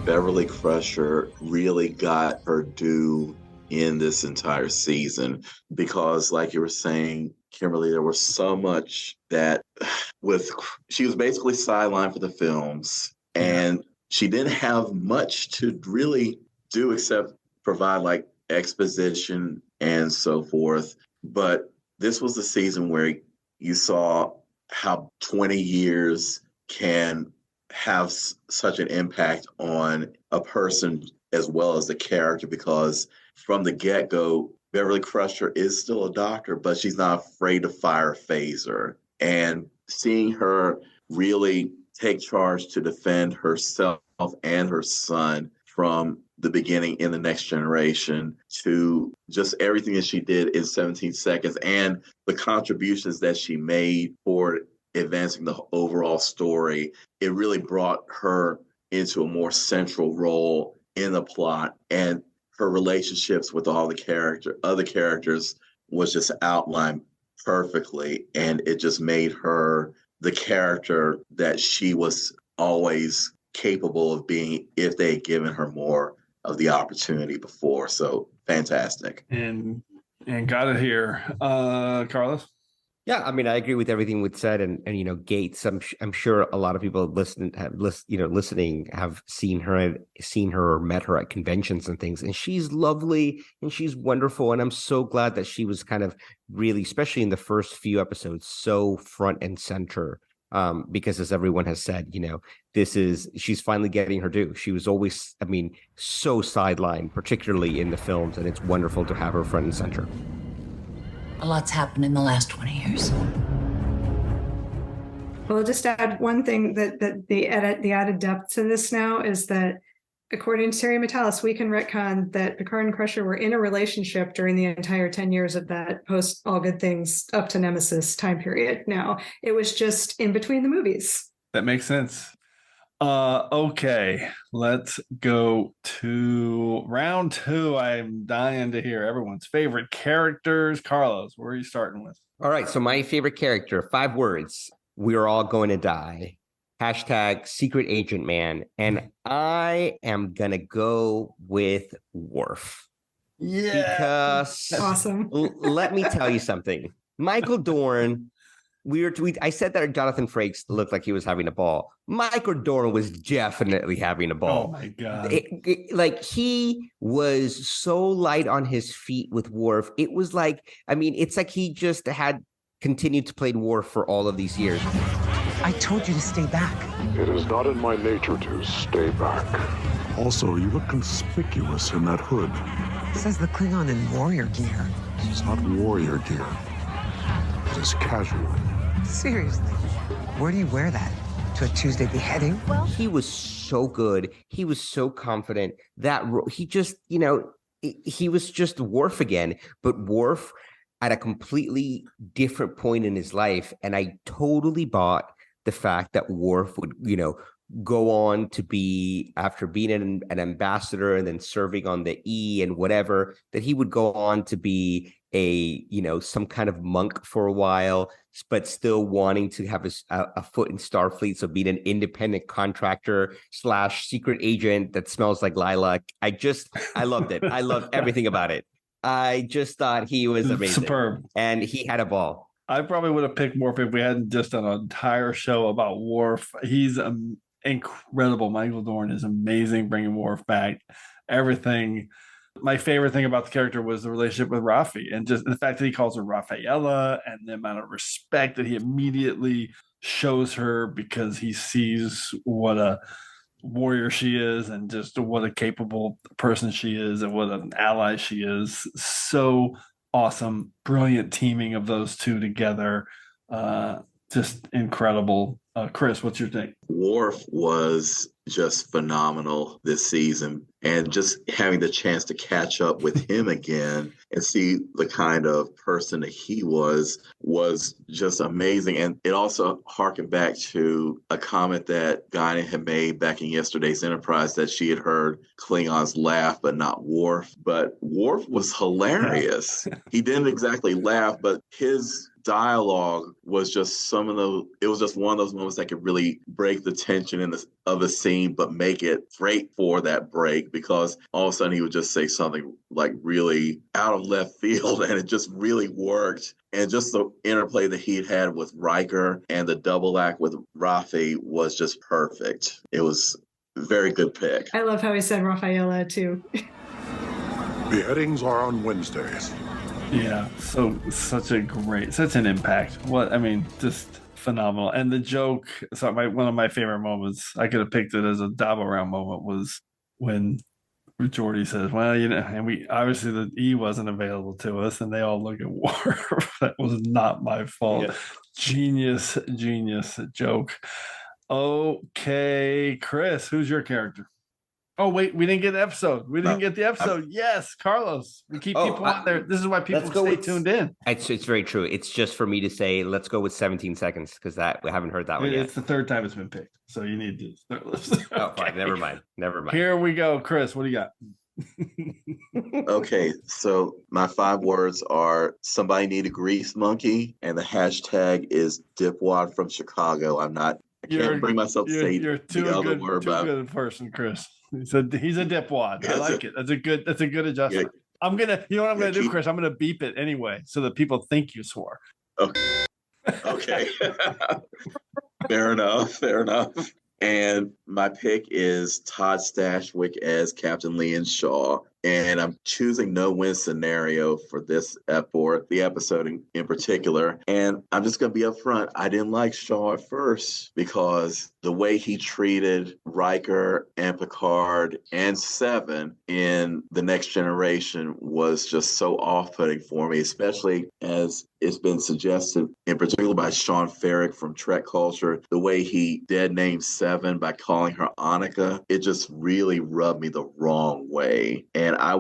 Beverly Crusher really got her due in this entire season because, like you were saying, Kimberly, there was so much that she was basically sidelined for the films, and she didn't have much to really do except provide like exposition and so forth. But this was the season where you saw how 20 years can have such an impact on a person as well as the character, because from the get-go, Beverly Crusher is still a doctor, but she's not afraid to fire a phaser. And seeing her really take charge to defend herself and her son from the beginning in The Next Generation to just everything that she did in 17 seconds and the contributions that she made for advancing the overall story, it really brought her into a more central role in the plot. And her relationships with all the other characters was just outlined perfectly. And it just made her the character that she was always capable of being if they had given her more of the opportunity before. So fantastic. And got it here. Carlos? Yeah, I mean, I agree with everything we've said, and Gates. I'm sure a lot of people listening have seen her or met her at conventions and things, and she's lovely and she's wonderful, and I'm so glad that she was kind of really, especially in the first few episodes, so front and center. Because as everyone has said, she's finally getting her due. She was always, so sidelined, particularly in the films, and it's wonderful to have her front and center. A lot's happened in the last 20 years. Well, I'll just add one thing that the added depth to this now is that, according to Terry Metalis, we can retcon that Picard and Crusher were in a relationship during the entire 10 years of that post All Good Things up to Nemesis time period. Now, it was just in between the movies. That makes sense. Okay, let's go to round 2. I'm dying to hear everyone's favorite characters. Carlos, where are you starting with? All right, so my favorite character, 5 words. We're all going to die. # secret agent man. And I am going to go with Worf. Yeah. Because awesome. Let me tell you something. Michael Dorn, I said that Jonathan Frakes looked like he was having a ball. Michael Dorn was definitely having a ball. Oh my God. He was so light on his feet with Worf. It was like, it's like he just had continued to play Worf for all of these years. I told you to stay back. It is not in my nature to stay back. Also, you look conspicuous in that hood. It says the Klingon in warrior gear. It's not warrior gear. It is casual. Seriously, where do you wear that? To a Tuesday beheading? Well, he was so good. He was so confident that he just, he was just Worf again, but Worf at a completely different point in his life. And I totally bought the fact that Worf would, go on to be, after being an ambassador and then serving on the E and whatever, that he would go on to be some kind of monk for a while, but still wanting to have a foot in Starfleet. So being an independent contractor / secret agent that smells like lilac. I loved it. I loved everything about it. I just thought he was amazing. Superb. And he had a ball. I probably would have picked Worf if we hadn't just done an entire show about Worf. He's incredible. Michael Dorn is amazing bringing Worf back. Everything. My favorite thing about the character was the relationship with Raffi, and just the fact that he calls her Rafaela, and the amount of respect that he immediately shows her because he sees what a warrior she is and just what a capable person she is and what an ally she is. So awesome. Brilliant teaming of those two together. Just incredible. Chris, what's your take? Worf was just phenomenal this season. And just having the chance to catch up with him again and see the kind of person that he was just amazing. And it also harkened back to a comment that Guinan had made back in yesterday's Enterprise, that she had heard Klingons laugh, but not Worf. But Worf was hilarious. He didn't exactly laugh, but his dialogue was just it was just one of those moments that could really break the tension of the scene, but make it great for that break, because all of a sudden he would just say something like really out of left field, and it just really worked. And just the interplay that he had with Riker and the double act with Raffi was just perfect. It was a very good pick. I love how he said Rafaela too. Beheadings are on Wednesdays. Yeah, such an impact. Just phenomenal. And the joke, one of my favorite moments, I could have picked it as a Dabo Round moment, was when Geordi says, well, and we obviously the E wasn't available to us, and they all look at Worf. That was not my fault. Yeah. Genius joke. Okay, Chris, who's your character? Oh, wait, we didn't get the episode. Yes, Carlos. We keep people on there. This is why people stay tuned in. It's very true. It's just for me to say, let's go with 17 seconds, because we haven't heard that one yet. It's the third time it's been picked, so you need to start listening. Okay. Fine. Never mind. Here we go. Chris, what do you got? Okay, so my 5 words are: somebody need a grease monkey, and the hashtag is Dipwad from Chicago. I can't bring myself to say the other word. You're a good person, Chris. He's a dipwad. I like it. That's a good adjustment. Yeah. You know what I'm gonna do, Chris? I'm gonna beep it anyway, so that people think you swore. Okay. Fair enough. And my pick is Todd Stashwick as Captain Leon Shaw. And I'm choosing no-win scenario for this, for the episode in particular. And I'm just going to be upfront. I didn't like Shaw at first, because the way he treated Riker and Picard and Seven in The Next Generation was just so off-putting for me, especially as it's been suggested, in particular by Sean Ferrick from Trek Culture, the way he dead named Seven by calling her Annika. It just really rubbed me the wrong way. And I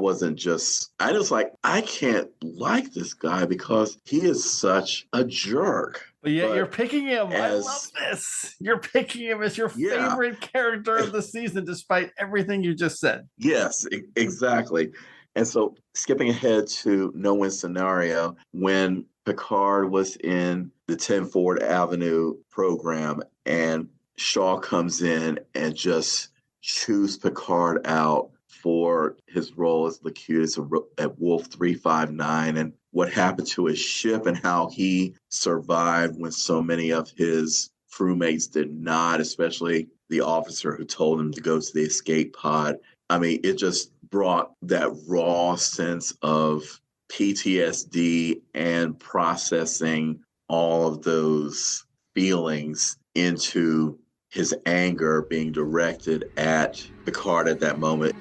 can't like this guy because he is such a jerk. But yet you're picking him. I love this. You're picking him as your favorite character of the season, despite everything you just said. Yes, exactly. And so skipping ahead to no-win scenario, when Picard was in the 10 Ford Avenue program and Shaw comes in and just chews Picard out for his role as Locutus at Wolf 359, and what happened to his ship and how he survived when so many of his crewmates did not, especially the officer who told him to go to the escape pod. It just brought that raw sense of PTSD and processing all of those feelings into his anger being directed at Picard at that moment.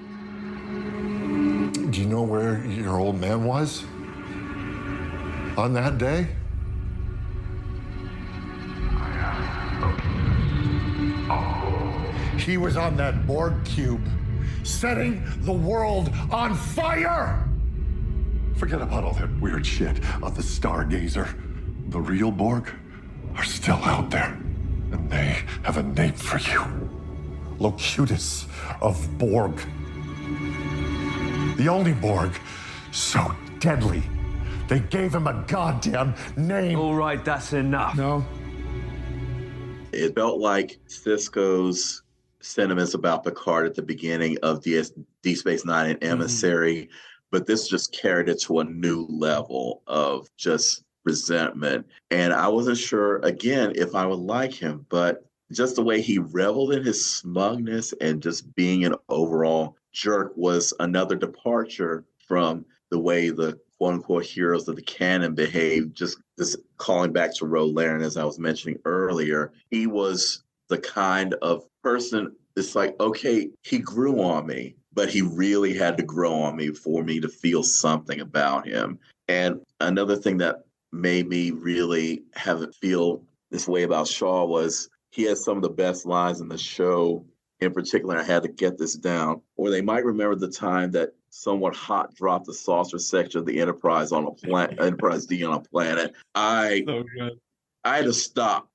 Do you know where your old man was on that day? He was on that Borg cube, setting the world on fire! Forget about all that weird shit of the Stargazer. The real Borg are still out there, and they have a name for you. Locutus of Borg. The only Borg so deadly, they gave him a goddamn name. All right, that's enough. No. It felt like Sisko's sentiments about Picard at the beginning of Deep Space Nine and Emissary, but this just carried it to a new level of just resentment. And I wasn't sure, again, if I would like him, but just the way he reveled in his smugness and just being an overall jerk was another departure from the way the quote-unquote heroes of the canon behaved. Just calling back to Ro Laren, as I was mentioning earlier, he was the kind of person, it's like, okay, he grew on me, but he really had to grow on me for me to feel something about him. And another thing that made me really have it feel this way about Shaw was he had some of the best lines in the show in particular, I had to get this down, or they might remember the time that someone hot dropped the saucer section of the Enterprise on a planet, Enterprise D on a planet. So good. I had to stop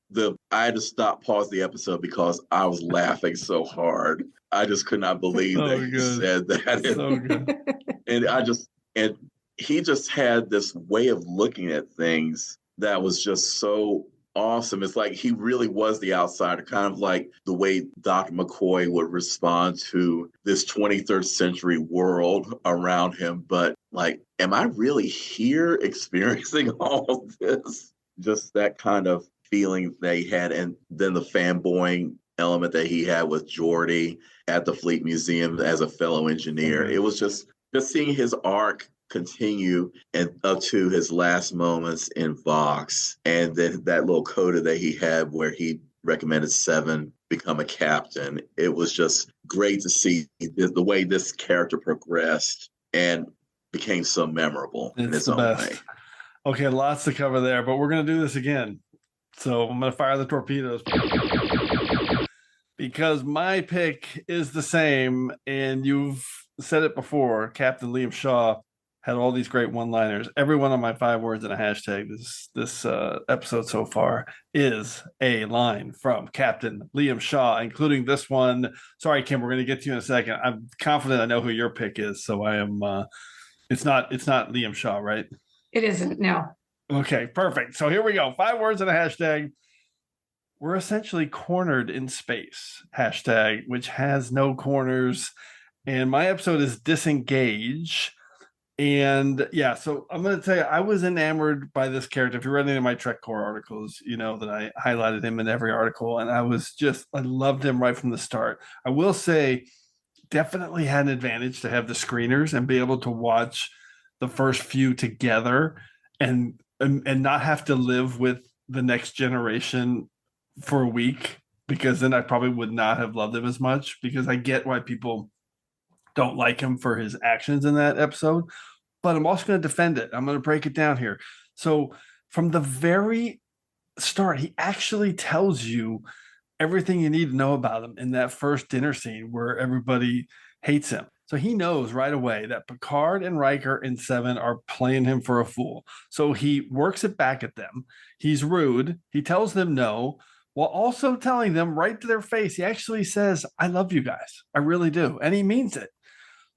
pause the episode because I was laughing so hard. I just could not believe that he said that. So good. And he just had this way of looking at things that was just so awesome. It's like he really was the outsider, kind of like the way Dr. McCoy would respond to this 23rd century world around him. But like, am I really here experiencing all of this? Just that kind of feeling they had. And then the fanboying element that he had with Geordi at the Fleet Museum as a fellow engineer. It was just seeing his arc continue and up to his last moments in Vox, and then that little coda that he had where he recommended Seven become a captain. It was just great to see the way this character progressed and became so memorable in its own way. Okay, lots to cover there, but we're going to do this again. So I'm going to fire the torpedoes because my pick is the same, and you've said it before. Captain Liam Shaw had all these great one-liners. Every one of my 5 words in a hashtag this episode so far is a line from Captain Liam Shaw, including this one. Sorry, Kim, we're going to get to you in a second. I'm confident I know who your pick is, so I am. It's not Liam Shaw, right? It isn't. No. Okay, perfect. So here we go. 5 words in a hashtag. We're essentially cornered in space. Hashtag, which has no corners. And my episode is Disengage. And yeah, so I'm going to tell you, I was enamored by this character. If you read any of my Trek Core articles, you know that I highlighted him in every article, and I loved him right from the start. I will say, definitely had an advantage to have the screeners and be able to watch the first few together and not have to live with the Next Generation for a week, because then I probably would not have loved him as much, because I get why people don't like him for his actions in that episode, but I'm also going to defend it. I'm going to break it down here. So from the very start, he actually tells you everything you need to know about him in that first dinner scene where everybody hates him. So he knows right away that Picard and Riker and Seven are playing him for a fool. So he works it back at them. He's rude. He tells them no, while also telling them right to their face. He actually says, I love you guys. I really do. And he means it.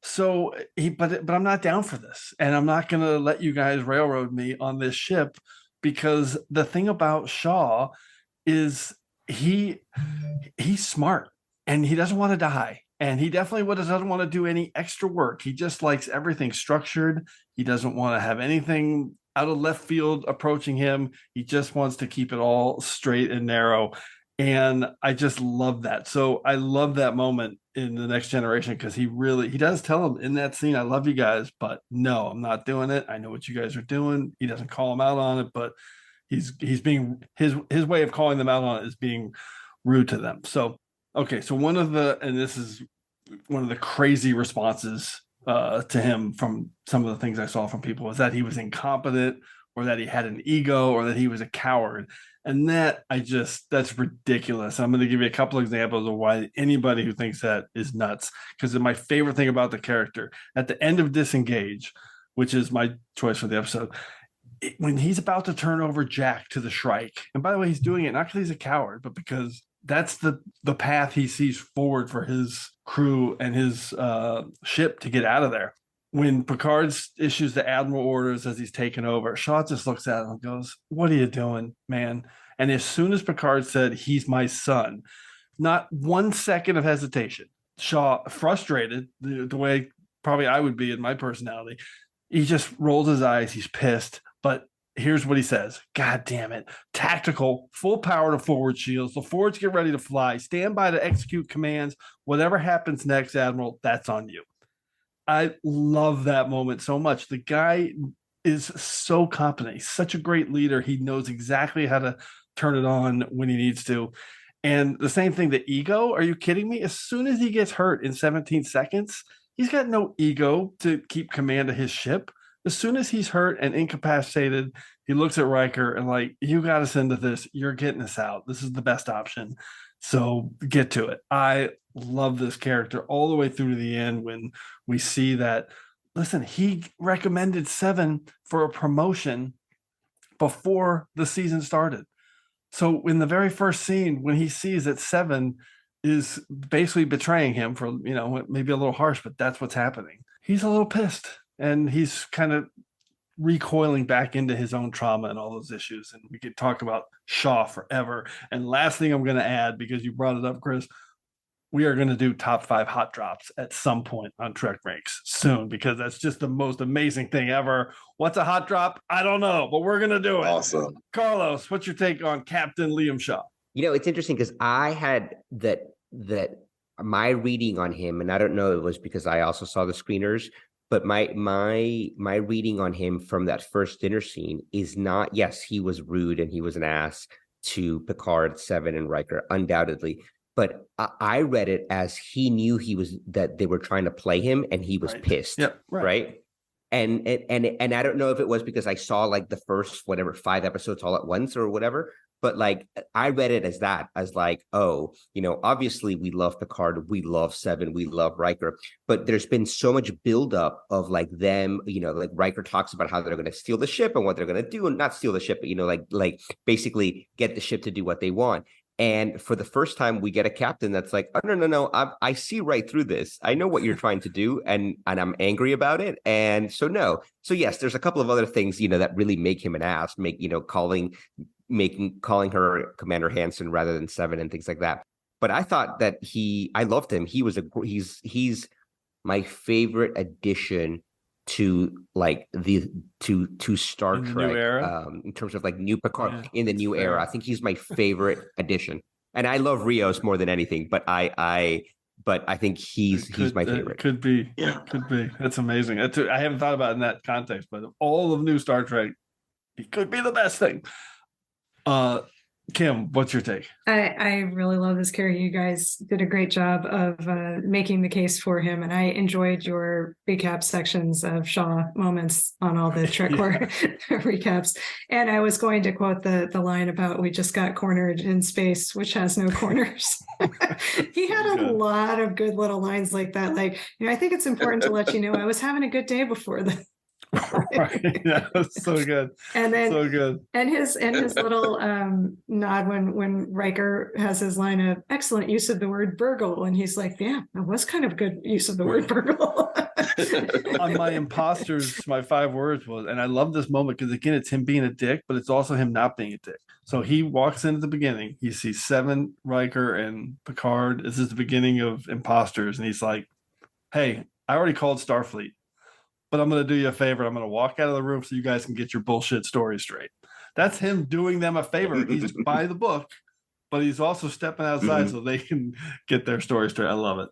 So but I'm not down for this. And I'm not going to let you guys railroad me on this ship, because the thing about Shaw is he's smart and he doesn't want to die. And he definitely doesn't want to do any extra work. He just likes everything structured. He doesn't want to have anything out of left field approaching him. He just wants to keep it all straight and narrow. And I just love that. So I love that moment in The Next Generation, because he does tell him in that scene, I love you guys, but no, I'm not doing it. I know what you guys are doing. He doesn't call him out on it, but he's being his way of calling them out on it is being rude to them. So, okay. So this is one of the crazy responses to him from some of the things I saw from people, was that he was incompetent, or that he had an ego, or that he was a coward. And that's ridiculous. I'm going to give you a couple examples of why anybody who thinks that is nuts. Because my favorite thing about the character at the end of Disengage, which is my choice for the episode, when he's about to turn over Jack to the Shrike, and by the way, he's doing it not because he's a coward, but because that's the path he sees forward for his crew and his ship to get out of there. When Picard issues the Admiral orders as he's taken over, Shaw just looks at him and goes, what are you doing, man? And as soon as Picard said, he's my son, not 1 second of hesitation. Shaw, frustrated, the way probably I would be in my personality, he just rolls his eyes. He's pissed. But here's what he says. God damn it. Tactical, full power to forward shields. The forwards get ready to fly. Stand by to execute commands. Whatever happens next, Admiral, that's on you. I love that moment so much. The guy is so competent. He's such a great leader. He knows exactly how to turn it on when he needs to. And the same thing, the ego. Are you kidding me? As soon as he gets hurt in 17 seconds, he's got no ego to keep command of his ship. as soon as he's hurt and incapacitated, he looks at Riker and like, you got us into this. You're getting us out. This is the best option. So get to it. I love this character all the way through to the end when we see that, listen, he recommended Seven for a promotion before the season started. So in the very first scene, when he sees that Seven is basically betraying him for, maybe a little harsh, but that's what's happening. He's a little pissed and he's kind of recoiling back into his own trauma and all those issues. And we could talk about Shaw forever. And last thing I'm going to add, because you brought it up, Chris, we are going to do top 5 hot drops at some point on TrekRanks soon, because that's just the most amazing thing ever. What's a hot drop? I don't know, but we're going to do it. Awesome. Carlos, what's your take on Captain Liam Shaw? It's interesting because I had that my reading on him, and I don't know, it was because I also saw the screeners, but my reading on him from that first dinner scene is not, yes, he was rude and he was an ass to Picard, Seven, and Riker, undoubtedly. But I read it as he knew that they were trying to play him and he was pissed. Yep, right. And I don't know if it was because I saw like the first 5 episodes all at once or whatever, but like I read it as that, as like, oh, obviously we love Picard, we love Seven, we love Riker, but there's been so much buildup of like them, like Riker talks about how they're going to steal the ship and what they're going to do, and not steal the ship, but like basically get the ship to do what they want. And for the first time, we get a captain that's like, oh, no, I see right through this. I know what you're trying to do, and I'm angry about it. And so, no. So, yes, there's a couple of other things, that really make him an ass, calling her Commander Hansen rather than Seven and things like that. But I thought that I loved him. He's my favorite addition to like to Star Trek in terms of like new Picard in the new era. I think he's my favorite addition, and I love Rios more than anything. But I think he's my favorite. Could be. That's amazing. I haven't thought about it in that context, but of all of new Star Trek, he could be the best thing. Kim, what's your take? I really love this character. You guys did a great job of making the case for him, and I enjoyed your recap sections of Shaw moments on all the Trek recaps. And I was going to quote the line about "we just got cornered in space, which has no corners." He had a lot of good little lines like that. Like, I think it's important to let you know I was having a good day before this. Right. Yeah, that's so good. And then so good. And his little nod when Riker has his line of excellent use of the word burgle, and he's like, yeah, that was kind of good use of the word burgle. On my imposters, my 5 words was, and I love this moment because again, it's him being a dick, but it's also him not being a dick. So he walks in at the beginning, he sees Seven, Riker, and Picard. This is the beginning of imposters, and he's like, hey, I already called Starfleet, but I'm going to do you a favor. I'm going to walk out of the room so you guys can get your bullshit story straight. That's him doing them a favor. He's by the book, but he's also stepping outside so they can get their story straight. I love it.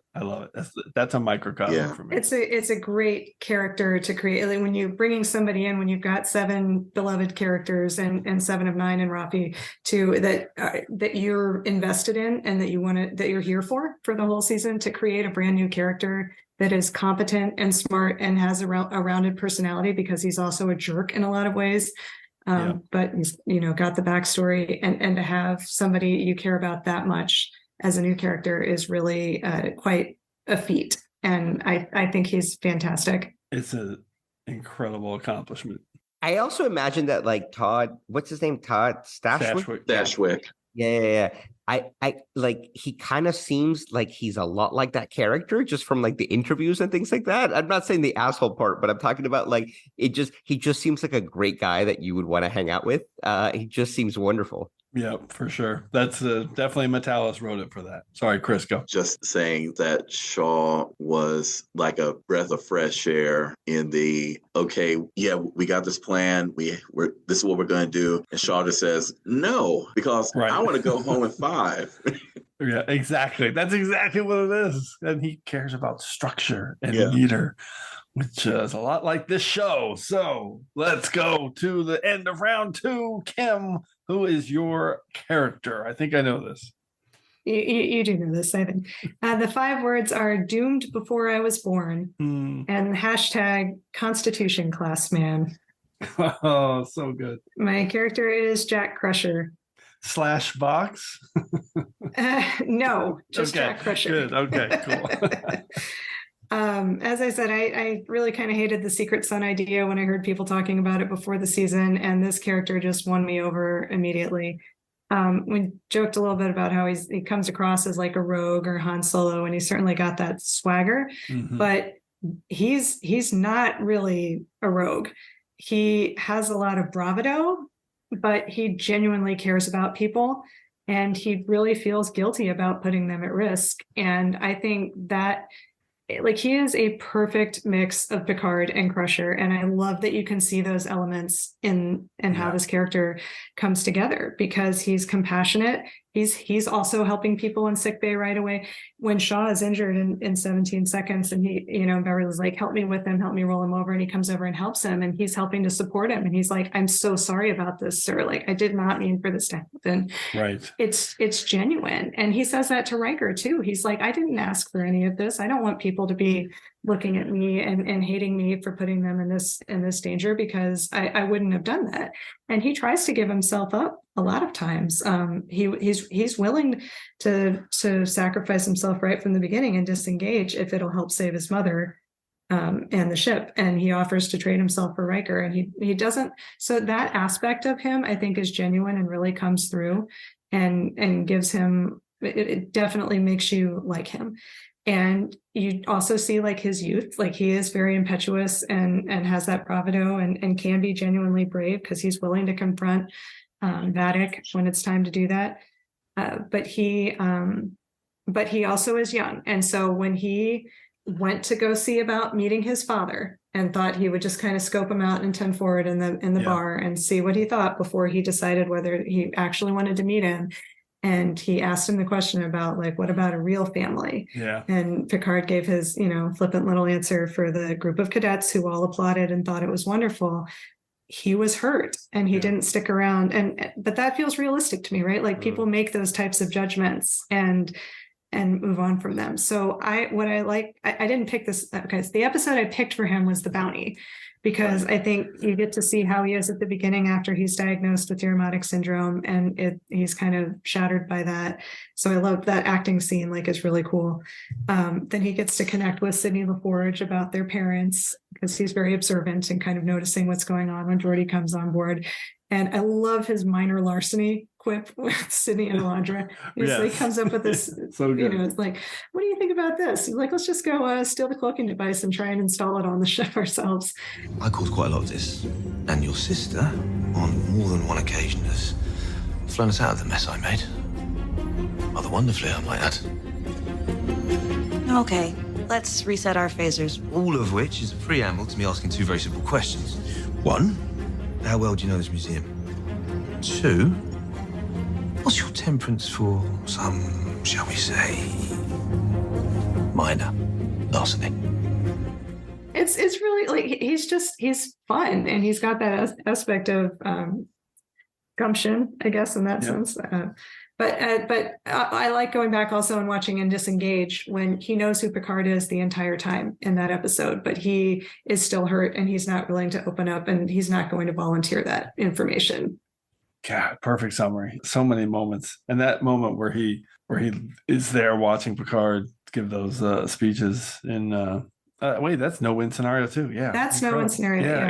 That's a microcosm for me. It's a great character to create. Like when you're bringing somebody in, when you've got 7 beloved characters and 7 of 9 and Rafi too, that you're invested in and that you're here for the whole season, to create a brand new character that is competent and smart and has a rounded personality, because he's also a jerk in a lot of ways. But he's, got the backstory, and to have somebody you care about that much as a new character is really quite a feat. And I think he's fantastic. It's an incredible accomplishment. I also imagine that like Todd, what's his name? Todd Stashwick. Yeah. I like, he kind of seems like he's a lot like that character just from like the interviews and things like that. I'm not saying the asshole part, but I'm talking about like he just seems like a great guy that you would want to hang out with. He just seems wonderful. Yeah, for sure. That's definitely Metalis wrote it for that. Sorry, Chris, go. Just saying that Shaw was like a breath of fresh air in the, okay, yeah, we got this plan. This is what we're going to do. And Shaw just says, no, because I want to go home at 5. Yeah, exactly. That's exactly what it is. And he cares about structure and meter, which is a lot like this show. So let's go to the end of round 2. Kim, who is your character? I think I know this. You do know this, I think. The 5 words are doomed before I was born and hashtag Constitution class man. Oh, so good. My character is Jack Crusher. / box? No, just Jack Crusher. Good. Okay, cool. As I said, I really kind of hated the Secret Son idea when I heard people talking about it before the season, and this character just won me over immediately. We joked a little bit about how he comes across as like a rogue or Han Solo, and he's certainly got that swagger, but he's not really a rogue. He has a lot of bravado, but he genuinely cares about people, and he really feels guilty about putting them at risk. And I think that like he is a perfect mix of Picard and Crusher, and I love that you can see those elements in how this character comes together, because he's compassionate. He's also helping people in sickbay right away. When Shaw is injured in 17 seconds, and Beverly's like, help me with him, help me roll him over, and he comes over and helps him, and he's helping to support him, and he's like, I'm so sorry about this, sir. Like, I did not mean for this to happen. Right. It's genuine, and he says that to Riker too. He's like, I didn't ask for any of this. I don't want people to be looking at me and hating me for putting them in this danger, because I wouldn't have done that. And he tries to give himself up a lot of times. He's willing to sacrifice himself right from the beginning and disengage if it'll help save his mother and the ship. And he offers to trade himself for Riker, and he doesn't. So that aspect of him, I think, is genuine and really comes through and gives him, it definitely makes you like him. And you also see like his youth, like he is very impetuous and has that bravado and can be genuinely brave, because he's willing to confront Vadic when it's time to do that. But he also is young. And so when he went to go see about meeting his father and thought he would just kind of scope him out in 10 forward in the bar and see what he thought before he decided whether he actually wanted to meet him. And he asked him the question about, like, what about a real family? Yeah. And Picard gave his, flippant little answer for the group of cadets who all applauded and thought it was wonderful. He was hurt and he didn't stick around. But that feels realistic to me, right? Like people make those types of judgments and move on from them. So I didn't pick this because the episode I picked for him was the bounty, because I think you get to see how he is at the beginning after he's diagnosed with rheumatic syndrome, and he's kind of shattered by that. So I love that acting scene, like it's really cool. Then he gets to connect with Sidney LaForge about their parents, because he's very observant and kind of noticing what's going on when Geordi comes on board. And I love his minor larceny quip with Sidney and Alondra. He comes up with this, so good. It's like, what do you think about this? He's like, let's just go steal the cloaking device and try and install it on the ship ourselves. I caused quite a lot of this. And your sister, on more than one occasion, has flown us out of the mess I made. Rather wonderfully, I might add. Okay, let's reset our phasers. All of which is a preamble to me asking 2 very simple questions. 1, how well do you know this museum? 2, what's your temperance for some, shall we say, minor larceny? It's really like he's fun, and he's got that aspect of gumption, I guess, in that sense. But I like going back also and watching and Disengage, when he knows who Picard is the entire time in that episode, but he is still hurt and he's not willing to open up, and he's not going to volunteer that information. God, perfect summary. So many moments. And that moment where he is there watching Picard give those speeches in wait, that's No-Win Scenario too. Yeah. That's No-Win Scenario. Yeah,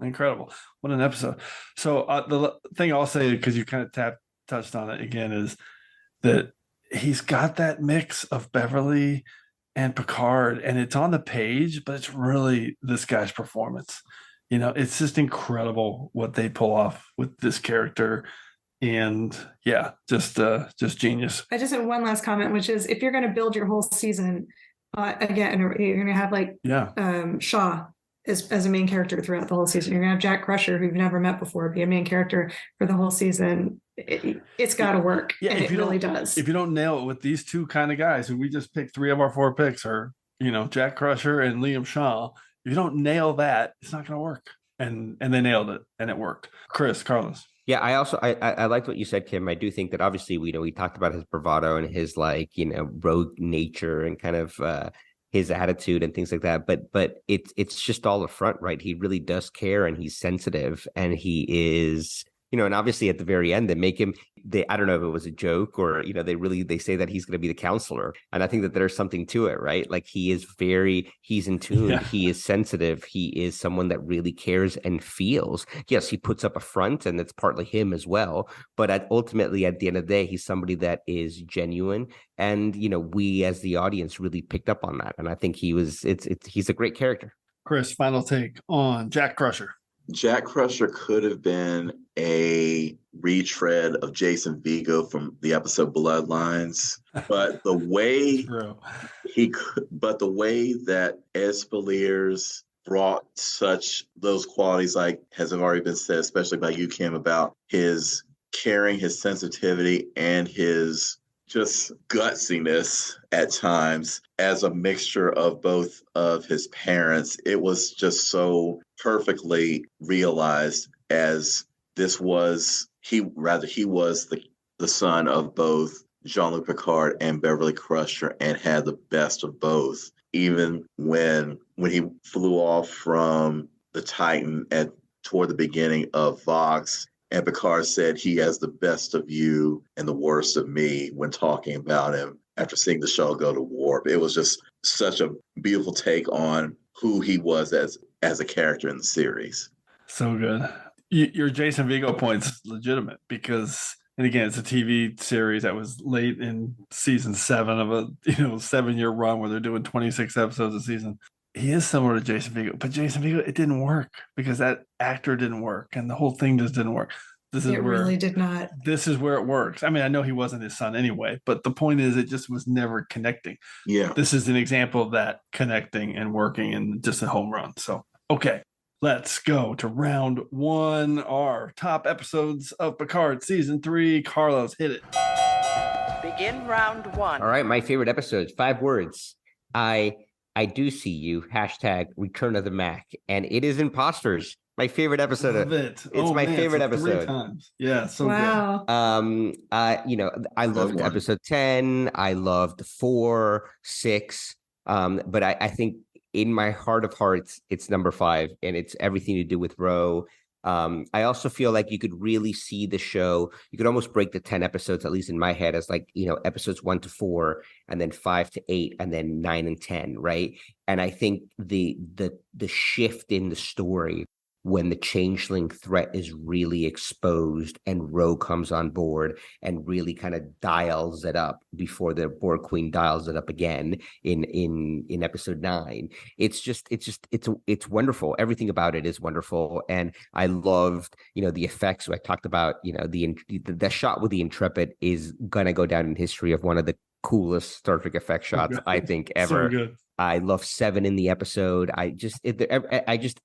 incredible. What an episode. So the thing I'll say, because you kind of touched on it again, is that he's got that mix of Beverly and Picard, and it's on the page, but it's really this guy's performance. It's just incredible what they pull off with this character, and just genius. I just have one last comment, which is, if you're going to build your whole season, again, you're going to have Shaw as a main character throughout the whole season. You're going to have Jack Crusher, who you've never met before, be a main character for the whole season. It's got to work. Yeah, and it really does. If you don't nail it with these 2 kind of guys, who we just picked 3 of our 4 picks are, Jack Crusher and Liam Shaw. If you don't nail that, it's not going to work. And they nailed it, and it worked. Carlos. Yeah, I liked what you said, Kim. I do think that obviously we talked about his bravado and his rogue nature and kind of his attitude and things like that. But it's just all a front, right? He really does care and he's sensitive and he is, and obviously at the very end, they make him, I don't know if it was a joke or, they say that he's going to be the counselor. And I think that there's something to it, right? Like he's in tune. Yeah. He is sensitive. He is someone that really cares and feels. Yes, he puts up a front and that's partly him as well. But ultimately, at the end of the day, he's somebody that is genuine. And, we as the audience really picked up on that. And I think he's a great character. Chris, final take on Jack Crusher. Jack Crusher could have been a retread of Jason Vigo from the episode Bloodlines, but the way that Espaliers brought those qualities, like has already been said, especially by you, Kim, about his caring, his sensitivity, and his just gutsiness at times as a mixture of both of his parents. It was just so perfectly realized as he was the son of both Jean-Luc Picard and Beverly Crusher and had the best of both. Even when he flew off from the Titan toward the beginning of Vox, and Picard said he has the best of you and the worst of me when talking about him after seeing the show go to warp. It was just such a beautiful take on who he was as a character in the series. So good. Your Jason Vigo point's legitimate because, and again, it's a TV series that was late in season 7 of a 7-year run where they're doing 26 episodes a season. He is similar to Jason Vigo, but Jason Vigo, it didn't work because that actor didn't work and the whole thing just didn't work. Really did not. This is where it works. I mean, I know he wasn't his son anyway, but the point is it just was never connecting. Yeah. This is an example of that connecting and working and just a home run. So, okay, let's go to round 1, our top episodes of Picard season 3. Carlos, hit it. Begin round 1. All right, my favorite episodes, 5 words. I do see you, #Return of the Mac, and it is Imposters. My favorite episode. Love it. It's my favorite episode. 3 times. Yeah, so wow. Good. I loved episode 10. I loved 4, 6. But I think in my heart of hearts, it's number 5, and it's everything to do with Ro. I also feel like you could really see the show. You could almost break the 10 episodes, at least in my head, as episodes 1 to 4, and then 5 to 8, and then 9 and 10, right? And I think the shift in the story when the changeling threat is really exposed and Ro comes on board and really kind of dials it up before the Borg Queen dials it up again in episode 9. It's wonderful. Everything about it is wonderful. And I loved, the effects. I talked about, the shot with the Intrepid is going to go down in history of one of the coolest Star Trek effect shots, I think, ever. So good. I love 7 in the episode.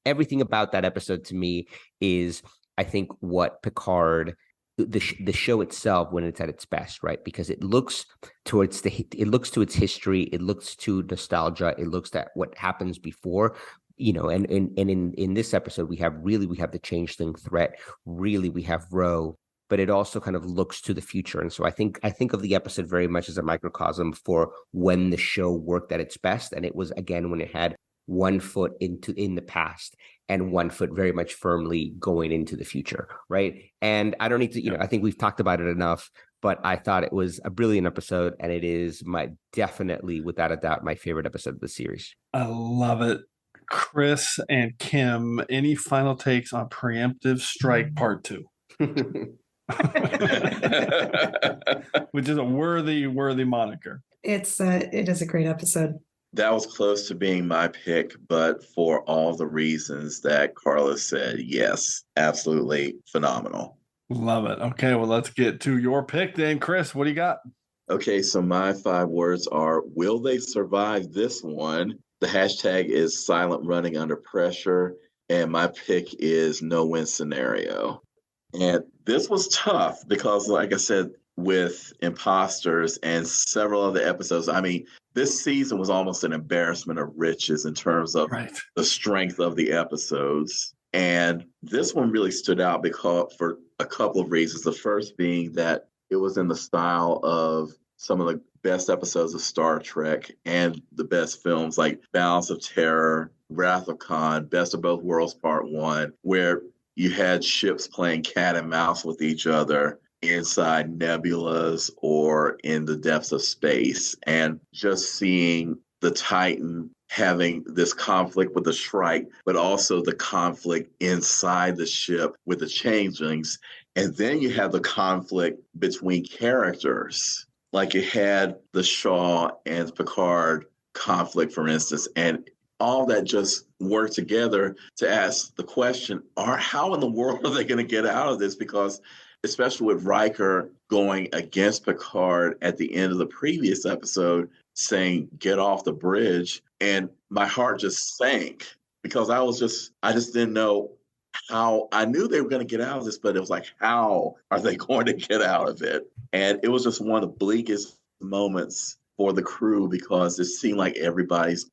Everything about that episode to me is, I think, what Picard, the show itself, when it's at its best, right? Because it looks to its history, it looks to nostalgia, it looks at what happens before. And in this episode, we have the changeling threat. Really, we have Ro. But it also kind of looks to the future. And so I think of the episode very much as a microcosm for when the show worked at its best. And it was, again, when it had one foot in the past and one foot very much firmly going into the future, right? And I don't need to, I think we've talked about it enough, but I thought it was a brilliant episode. And it is definitely, without a doubt, my favorite episode of the series. I love it. Chris and Kim, any final takes on Preemptive Strike Part 2? Which is a worthy moniker. It is a great episode. That was close to being my pick, but for all the reasons that Carlos said, yes, absolutely phenomenal. Love it. Okay, well, let's get to your pick then. Chris, what do you got? Okay, so my 5 words are, will they survive this one? The hashtag is silent running under pressure, and my pick is no-win scenario. And this was tough because, like I said, with Imposters and several other episodes, I mean, this season was almost an embarrassment of riches in terms of the strength of the episodes. And this one really stood out because for a couple of reasons. The first being that it was in the style of some of the best episodes of Star Trek and the best films like Balance of Terror, Wrath of Khan, Best of Both Worlds Part 1, where you had ships playing cat and mouse with each other inside nebulas or in the depths of space. And just seeing the Titan having this conflict with the Shrike, but also the conflict inside the ship with the changelings. And then you have the conflict between characters. Like you had the Shaw and Picard conflict, for instance, and all that just worked together to ask the question, how in the world are they going to get out of this? Because especially with Riker going against Picard at the end of the previous episode, saying, get off the bridge. And my heart just sank because I just didn't know how. I knew they were going to get out of this, but it was like, how are they going to get out of it? And it was just one of the bleakest moments for the crew because it seemed like everybody's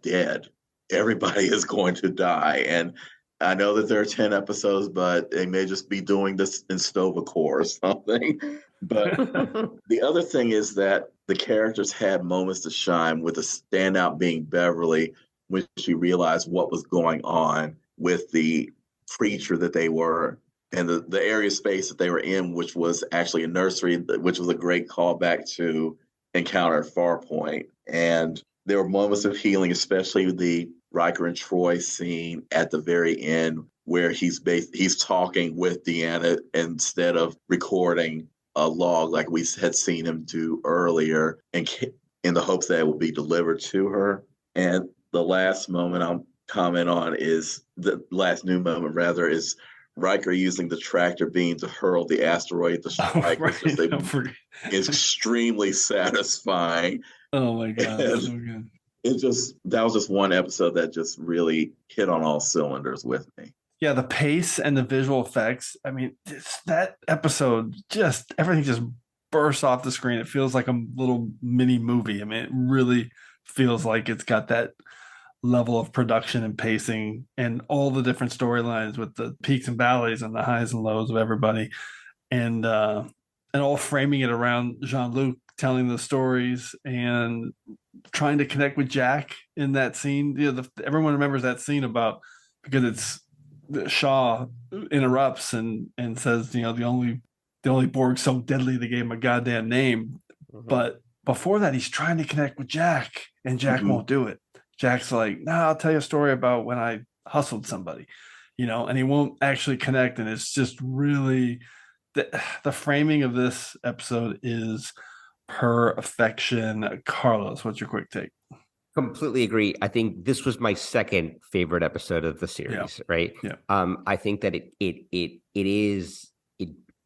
dead. Everybody is going to die. And I know that there are 10 episodes, but they may just be doing this in Stovacore or something. But the other thing is that the characters had moments to shine, with the standout being Beverly, when she realized what was going on with the creature that they were and the area of space that they were in, which was actually a nursery, which was a great callback to Encounter at Farpoint. And there were moments of healing, especially the Riker and Troy scene at the very end, where he's talking with Deanna instead of recording a log like we had seen him do earlier, and in the hopes that it would be delivered to her. And the last moment I'll comment on is the last new moment, rather, is Riker using the tractor beam to hurl the asteroid at the Shrike, which is extremely satisfying. Oh my God, that's so good. That was just one episode that just really hit on all cylinders with me. Yeah, the pace and the visual effects. I mean, that episode, everything just bursts off the screen. It feels like a little mini movie. I mean, it really feels like it's got that level of production and pacing and all the different storylines with the peaks and valleys and the highs and lows of everybody. And all framing it around Jean-Luc telling the stories and trying to connect with Jack in that scene. Everyone remembers that scene because it's Shaw interrupts and says, the only Borg so deadly they gave him a goddamn name. Mm-hmm. But before that, he's trying to connect with Jack, and Jack won't do it. Jack's like, I'll tell you a story about when I hustled somebody, and he won't actually connect. And it's just really the framing of this episode is perfection. Carlos, what's your quick take? Completely agree. I think this was my second favorite episode of the series, right? Yeah. I think that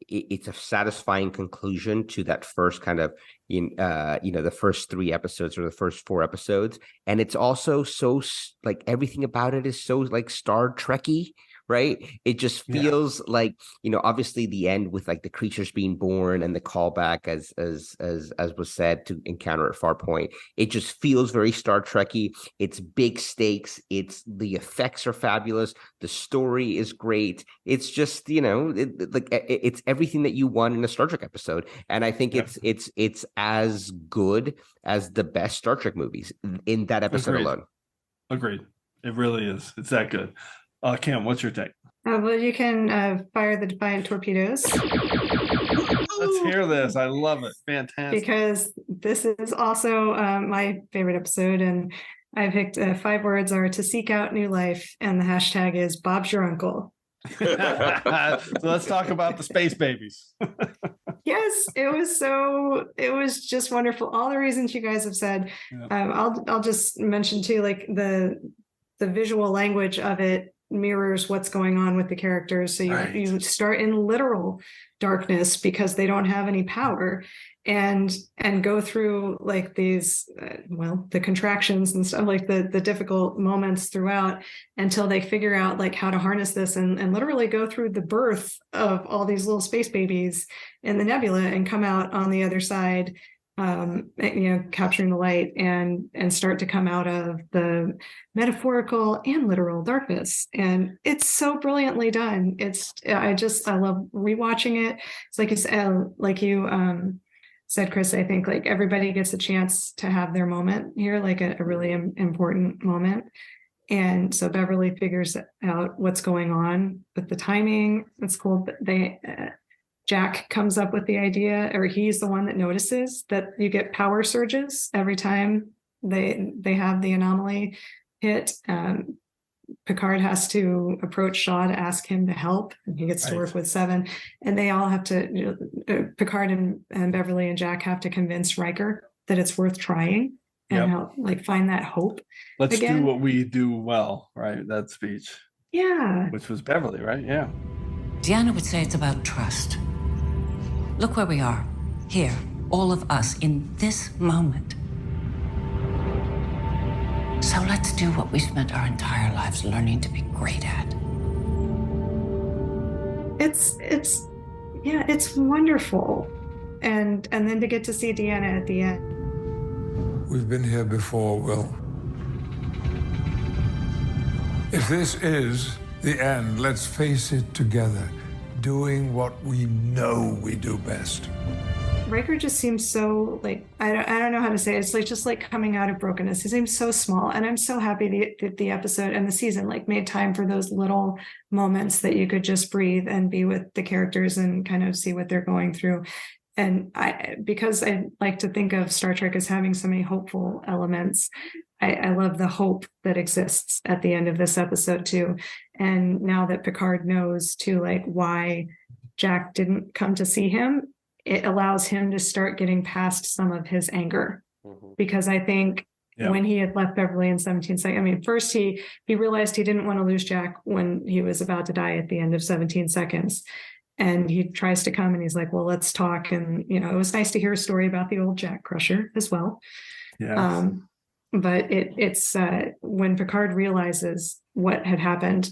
it's a satisfying conclusion to that first kind of, the first 3 episodes or the first 4 episodes. And it's also so like everything about it is so like Star Trek-y, right? It just feels like, obviously the end with like the creatures being born and the callback as was said to Encounter at Farpoint. It just feels very Star Trek-y. It's big stakes. The effects are fabulous. The story is great. It's just, it's everything that you want in a Star Trek episode. And I think it's as good as the best Star Trek movies in that episode alone. Agreed. It really is. It's that good. Kim, what's your take? Well, you can fire the Defiant torpedoes. Let's hear this. I love it. Fantastic. Because this is also my favorite episode, and I picked 5 words are to seek out new life, and the hashtag is Bob's your uncle. So let's talk about the space babies. Yes, it was just wonderful. All the reasons you guys have said. Yeah. I'll just mention too, like the visual language of it mirrors what's going on with the characters. So you start in literal darkness because they don't have any power, and go through like these the contractions and stuff, like the difficult moments throughout, until they figure out like how to harness this and literally go through the birth of all these little space babies in the nebula and come out on the other side capturing the light and start to come out of the metaphorical and literal darkness. And it's so brilliantly done. I love rewatching it. It's like you said, Chris, I think like everybody gets a chance to have their moment here, like a really important moment. And so Beverly figures out what's going on with the timing. It's cool. Jack comes up with the idea, or he's the one that notices that you get power surges every time they have the anomaly hit. Picard has to approach Shaw to ask him to help, and he gets to work with Seven, and they all have to, Picard and Beverly and Jack have to convince Riker that it's worth trying and help, like, find that hope. Let's do what we do well, right? That speech. Yeah. Which was Beverly, right? Yeah. Deanna would say it's about trust. Look where we are. Here, all of us, in this moment. So let's do what we spent our entire lives learning to be great at. It's wonderful. And then to get to see Deanna at the end. We've been here before, Will. If this is the end, let's face it together, doing what we know we do best. Riker just seems so, like, I don't know how to say it. It's like just like coming out of brokenness. He seems so small, and I'm so happy that the episode and the season like made time for those little moments that you could just breathe and be with the characters and kind of see what they're going through. And because I like to think of Star Trek as having so many hopeful elements, I love the hope that exists at the end of this episode too. And now that Picard knows too, like, why Jack didn't come to see him, it allows him to start getting past some of his anger. Because I think when he had left Beverly in 17 seconds, I mean, first he realized he didn't want to lose Jack when he was about to die at the end of 17 seconds. And he tries to come and he's like, well, let's talk. And, it was nice to hear a story about the old Jack Crusher as well. Yes. But it's when Picard realizes what had happened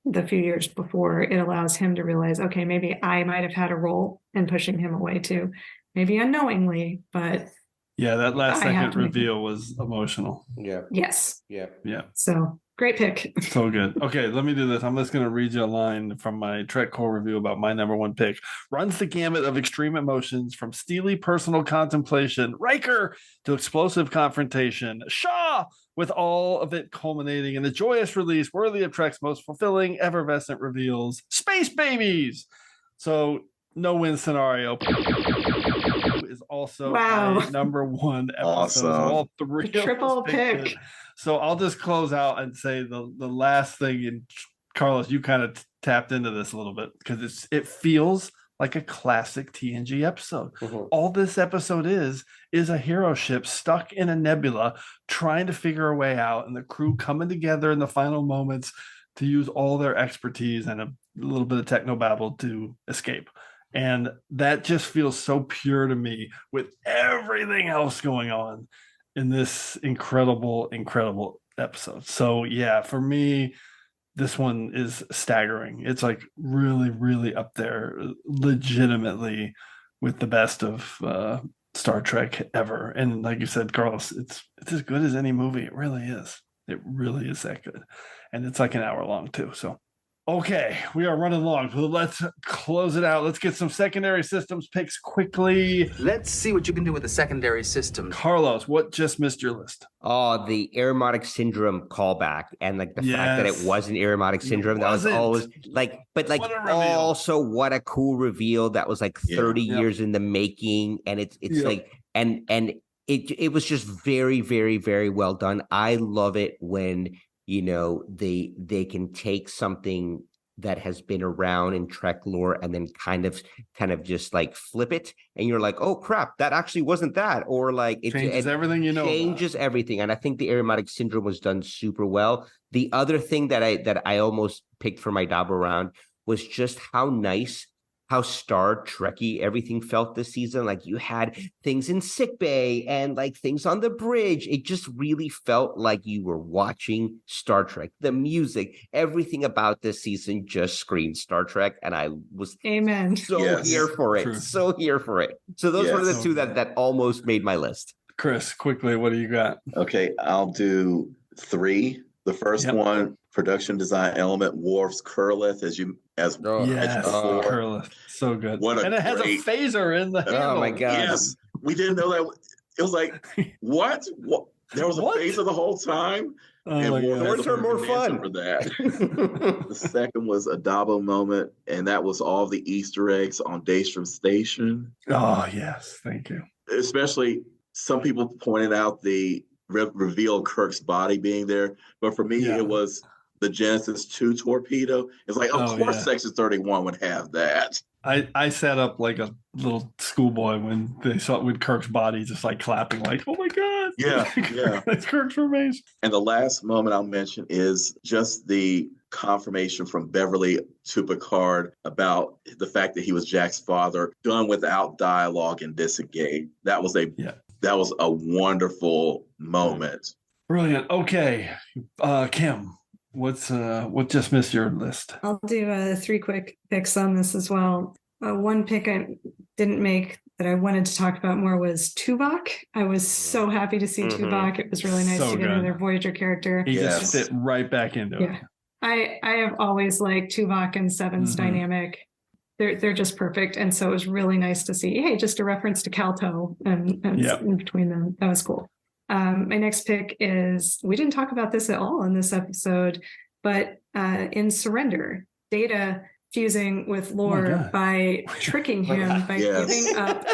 the few years before, it allows him to realize, okay, maybe I might have had a role in pushing him away too, maybe unknowingly, but yeah, that last second reveal was emotional. Yeah. Yes. Yeah. Yeah. So great pick. So good. Okay, let me do this. I'm just going to read you a line from my Trek Core review about my number one pick. Runs the gamut of extreme emotions from steely personal contemplation, Riker, to explosive confrontation, Shaw, with all of it culminating in a joyous release worthy of Trek's most fulfilling, effervescent reveals, Space Babies. So, no win scenario. Is also my number one episode. Awesome. So all three triple pick. So I'll just close out and say the last thing, and Carlos, you kind of tapped into this a little bit because it feels like a classic TNG episode. All this episode is a hero ship stuck in a nebula trying to figure a way out, and the crew coming together in the final moments to use all their expertise and a little bit of technobabble to escape. And that just feels so pure to me with everything else going on in this incredible, incredible episode. So yeah, for me, this one is staggering. It's like really, really up there, legitimately with the best of Star Trek ever. And like you said, Carlos, it's as good as any movie. It really is. It really is that good. And it's like an hour long too. So okay, we are running long. So let's close it out. Let's get some secondary systems picks quickly. Let's see what you can do with the secondary system. Carlos, what just missed your list? Oh, the aromatic syndrome callback, and like the fact that it wasn't aromatic syndrome. That was always like, but like also what a cool reveal. That was like 30 years in the making, and it's like and it was just very, very, very well done. I love it when they can take something that has been around in Trek lore and then kind of just like flip it, and you're like, oh crap, that actually wasn't that, or like it changes everything changes everything. And I think the aromatic syndrome was done super well. The other thing that I almost picked for my Dabo round was just how how Star Trekky everything felt this season. Like you had things in sickbay and like things on the bridge. It just really felt like you were watching Star Trek. The music, everything about this season just screamed Star Trek. And I was Amen. So here for it. True. So here for it. So those were the two that almost made my list. Chris, quickly, what do you got? Okay, I'll do 3. The first one, production design element, Worf's Kurlith, Kurlith, so good. And it has a phaser in the handle. Oh my god! Yes, we didn't know that. It was like, what? There was a phaser the whole time. Oh and Worfs are more fun for that. The second was a Dabo moment, and that was all the Easter eggs on Daystrom Station. Oh yes, thank you. Especially some people pointed out the reveal Kirk's body being there, but for me it was the Genesis 2 torpedo. It's like, of course Section 31 would have that. I sat up like a little schoolboy when they saw with Kirk's body just like clapping, like, oh my god, it's Kirk's remains. And the last moment I'll mention is just the confirmation from Beverly to Picard about the fact that he was Jack's father, done without dialogue and disengaged. That was a wonderful moment. Brilliant. Okay, Kim, what just missed your list? I'll do 3 quick picks on this as well. One pick I didn't make that I wanted to talk about more was Tuvok. I was so happy to see Tuvok. It was really nice to get another Voyager character. He just fit right back into it. I have always liked Tuvok and Seven's dynamic. They're just perfect. And so it was really nice to see, hey, just a reference to Calto and in between them. That was cool. My next pick is, we didn't talk about this at all in this episode, but in Surrender, Data fusing with Lore by tricking him, by giving up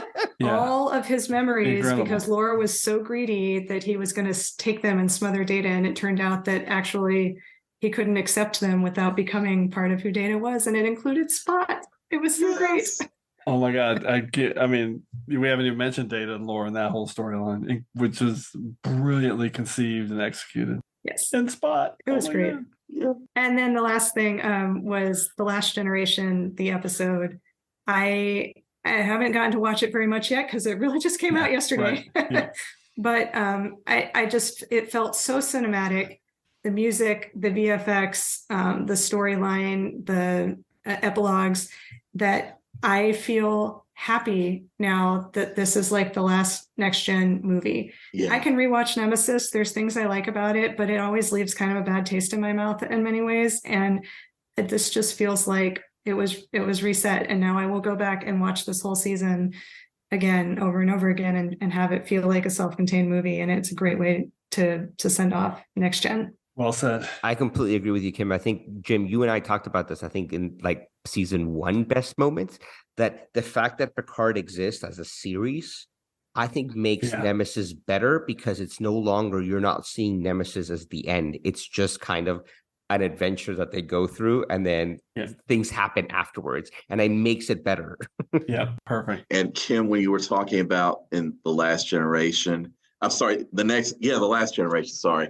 all of his memories because Lore was so greedy that he was going to take them and smother Data. And it turned out that actually he couldn't accept them without becoming part of who Data was. And it included Spot. It was so great. Oh my god! I mean, we haven't even mentioned Data and Lore in that whole storyline, which was brilliantly conceived and executed. Yes, and Spot. It was great. Yeah. And then the last thing was The Last Generation, the episode. I haven't gotten to watch it very much yet because it really just came out yesterday. Right. Yeah. But it felt so cinematic. The music, the VFX, the storyline, the epilogues, that I feel happy now that this is like the last next gen movie. Yeah. I can rewatch Nemesis. There's things I like about it, but it always leaves kind of a bad taste in my mouth in many ways. And this just feels like it was reset. And now I will go back and watch this whole season again, over and over again, and have it feel like a self-contained movie. And it's a great way to send off next gen. Well said. I completely agree with you, Kim. I think, Jim, you and I talked about this, I think in like season 1 best moments, that the fact that Picard exists as a series, I think makes Nemesis better because it's no longer, you're not seeing Nemesis as the end. It's just kind of an adventure that they go through and then things happen afterwards, and it makes it better. Yeah, perfect. And Kim, when you were talking about in The Last Generation, I'm sorry, The Last Generation, sorry.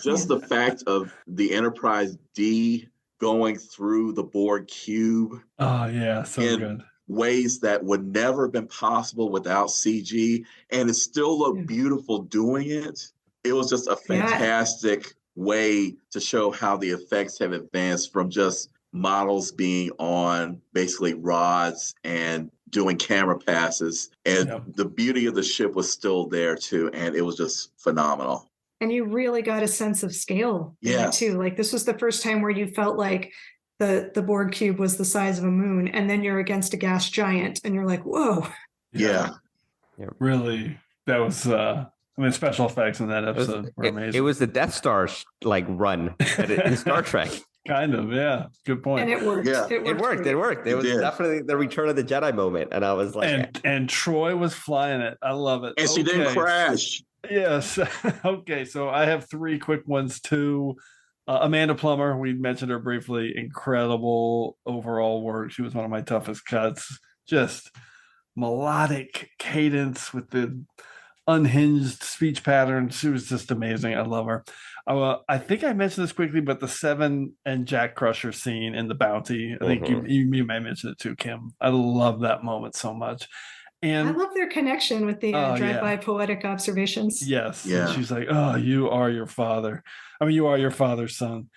Just the fact of the Enterprise D going through the Borg cube. Oh, yeah, so good. Ways that would never have been possible without CG, and it still looked beautiful doing it. It was just a fantastic way to show how the effects have advanced from just models being on basically rods and doing camera passes. And the beauty of the ship was still there too, and it was just phenomenal. And you really got a sense of scale too. Like this was the first time where you felt like the Borg cube was the size of a moon, and then you're against a gas giant and you're like, whoa. Yeah. Really, that was special effects in that episode were amazing. It was the Death Star like run in Star Trek. Kind of, yeah. Good point. And it worked. Yeah. It worked. It was definitely the Return of the Jedi moment. And I was like, and Troy was flying it. I love it. And she didn't crash. Yes. Okay. So I have 3 quick ones too. Amanda Plummer, we mentioned her briefly. Incredible overall work. She was one of my toughest cuts. Just melodic cadence with the unhinged speech patterns. She was just amazing. I love her. I think I mentioned this quickly, but the Seven and Jack Crusher scene in the Bounty, I think you may mention it too, Kim. I love that moment so much. And I love their connection with the drive-by poetic observations. Yes. Yeah. And she's like, oh, you are your father. I mean, you are your father's son.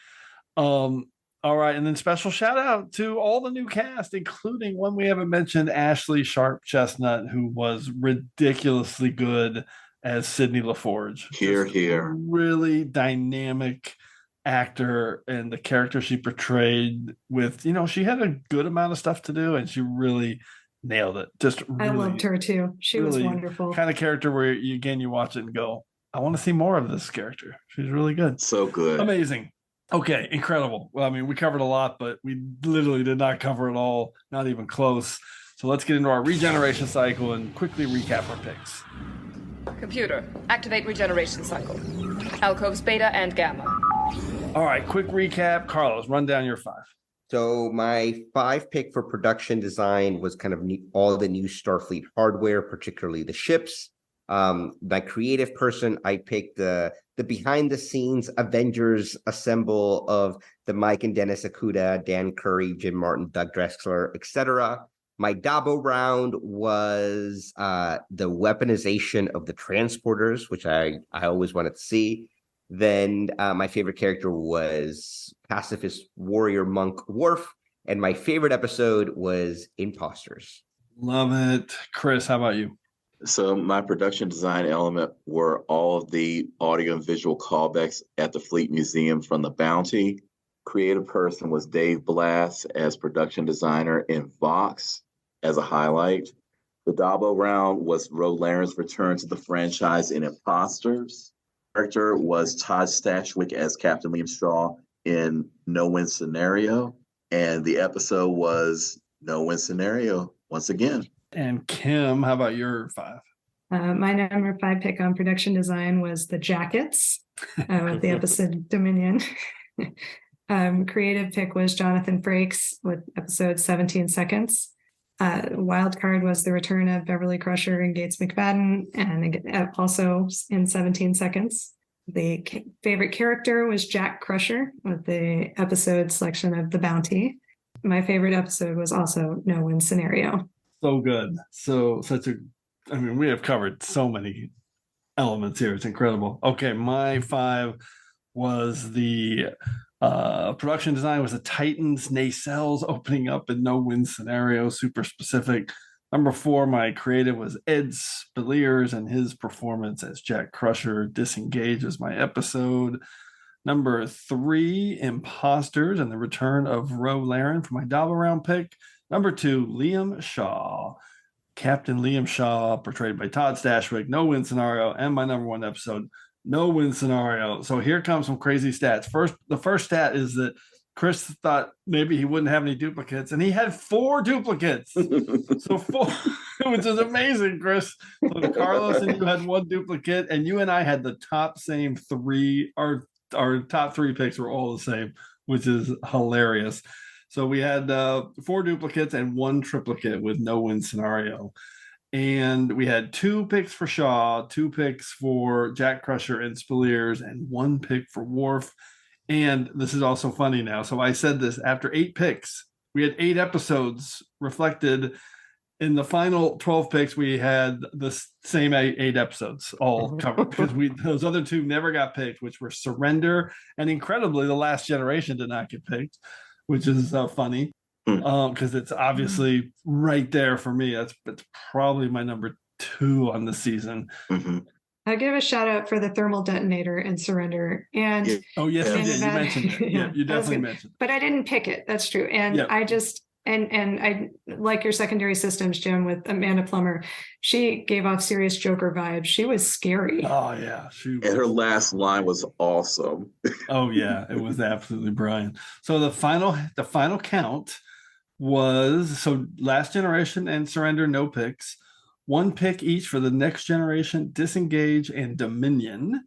All right. And then special shout out to all the new cast, including one we haven't mentioned, Ashley Sharp Chestnut, who was ridiculously good as Sydney LaForge. Here. Really dynamic actor, and the character she portrayed with, she had a good amount of stuff to do, and she really nailed it. Just really, I loved her too. She was wonderful. Kind of character where you watch it and go, I want to see more of this character. She's really good. So good. Amazing. Okay, incredible. Well, I mean, we covered a lot, but we literally did not cover it all, not even close. So let's get into our regeneration cycle and quickly recap our picks. Computer, activate regeneration cycle. Alcoves beta and gamma. All right, quick recap. Carlos, run down your 5. So my 5 pick for production design was kind of all the new Starfleet hardware, particularly the ships. My creative person, I picked the behind the scenes Avengers assemble of the Mike and Dennis Okuda, Dan Curry, Jim Martin, Doug Drexler, etc. My Dabo round was the weaponization of the transporters, which I always wanted to see. Then my favorite character was pacifist warrior monk Worf, and my favorite episode was Imposters. Love it. Chris, how about you? So my production design element were all of the audio and visual callbacks at the Fleet Museum from the Bounty. Creative person was Dave Blass as production designer in Vox as a highlight. The Dabo round was Ro Laren's return to the franchise in Imposters. Character was Todd Stashwick as Captain Liam Shaw in No Win Scenario. And the episode was No Win Scenario once again. And Kim, how about your 5? My number 5 pick on production design was the jackets with the episode Dominion. Creative pick was Jonathan Frakes with episode 17 Seconds. Wildcard was the return of Beverly Crusher and Gates McFadden, and also in 17 Seconds. The favorite character was Jack Crusher with the episode selection of The Bounty. My favorite episode was also No Win Scenario. So good. We have covered so many elements here. It's incredible. Okay, my 5 was the production design was the Titans nacelles opening up in No Win Scenario, super specific. Number 4, my creative was Ed Speleers and his performance as Jack Crusher. Disengage is my episode. Number 3, Imposters and the return of Ro Laren for my Dabo round pick. Number 2, Liam Shaw. Captain Liam Shaw, portrayed by Todd Stashwick, No Win Scenario, and my number 1 episode, No Win Scenario. So here comes some crazy stats. The first stat is that Chris thought maybe he wouldn't have any duplicates, and he had 4 duplicates. So 4, which is amazing, Chris. So Carlos and you had 1 duplicate, and you and I had the top same 3. Our top 3 picks were all the same, which is hilarious. So we had 4 duplicates and 1 triplicate with No Win Scenario. And we had 2 picks for Shaw, 2 picks for Jack Crusher and Speleers, and 1 pick for Worf. And this is also funny now. So I said this after 8 picks, we had 8 episodes reflected. In the final 12 picks, we had the same 8 episodes all covered because those other 2 never got picked, which were Surrender, and incredibly, The Last Generation did not get picked, which is funny because it's obviously right there for me. It's probably my number 2 on the season. Mm-hmm. I'll give a shout out for the thermal detonator and Surrender. And oh yes, you did. You mentioned it. Yeah, you definitely mentioned it. But I didn't pick it. That's true. And I just and I like your secondary systems, Jim, with Amanda Plummer. She gave off serious Joker vibes. She was scary. Oh yeah, and her last line was awesome. Oh yeah, it was absolutely brilliant. So the final count was Last Generation and Surrender, no picks. 1 pick each for the Next Generation, Disengage, and Dominion.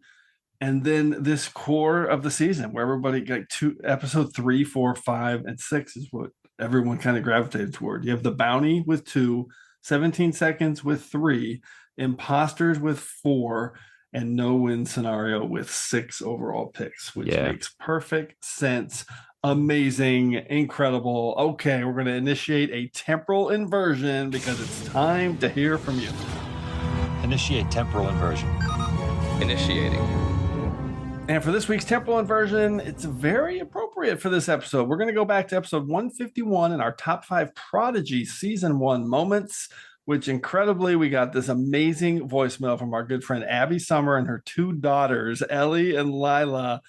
And then this core of the season where everybody got episode 3, 4, 5, and 6 is what everyone kind of gravitated toward. You have The Bounty with 2, 17 Seconds with 3, imposters with 4, and no-win scenario with 6 overall picks, which makes perfect sense. Amazing, incredible. Okay, we're going to initiate a temporal inversion because it's time to hear from you. Initiate temporal inversion. Initiating. And for this week's temporal inversion, it's very appropriate for this episode. We're going to go back to episode 151 in our top 5 Prodigy season 1 moments, which incredibly, we got this amazing voicemail from our good friend Abby Summer and her 2 daughters, Ellie and Lila.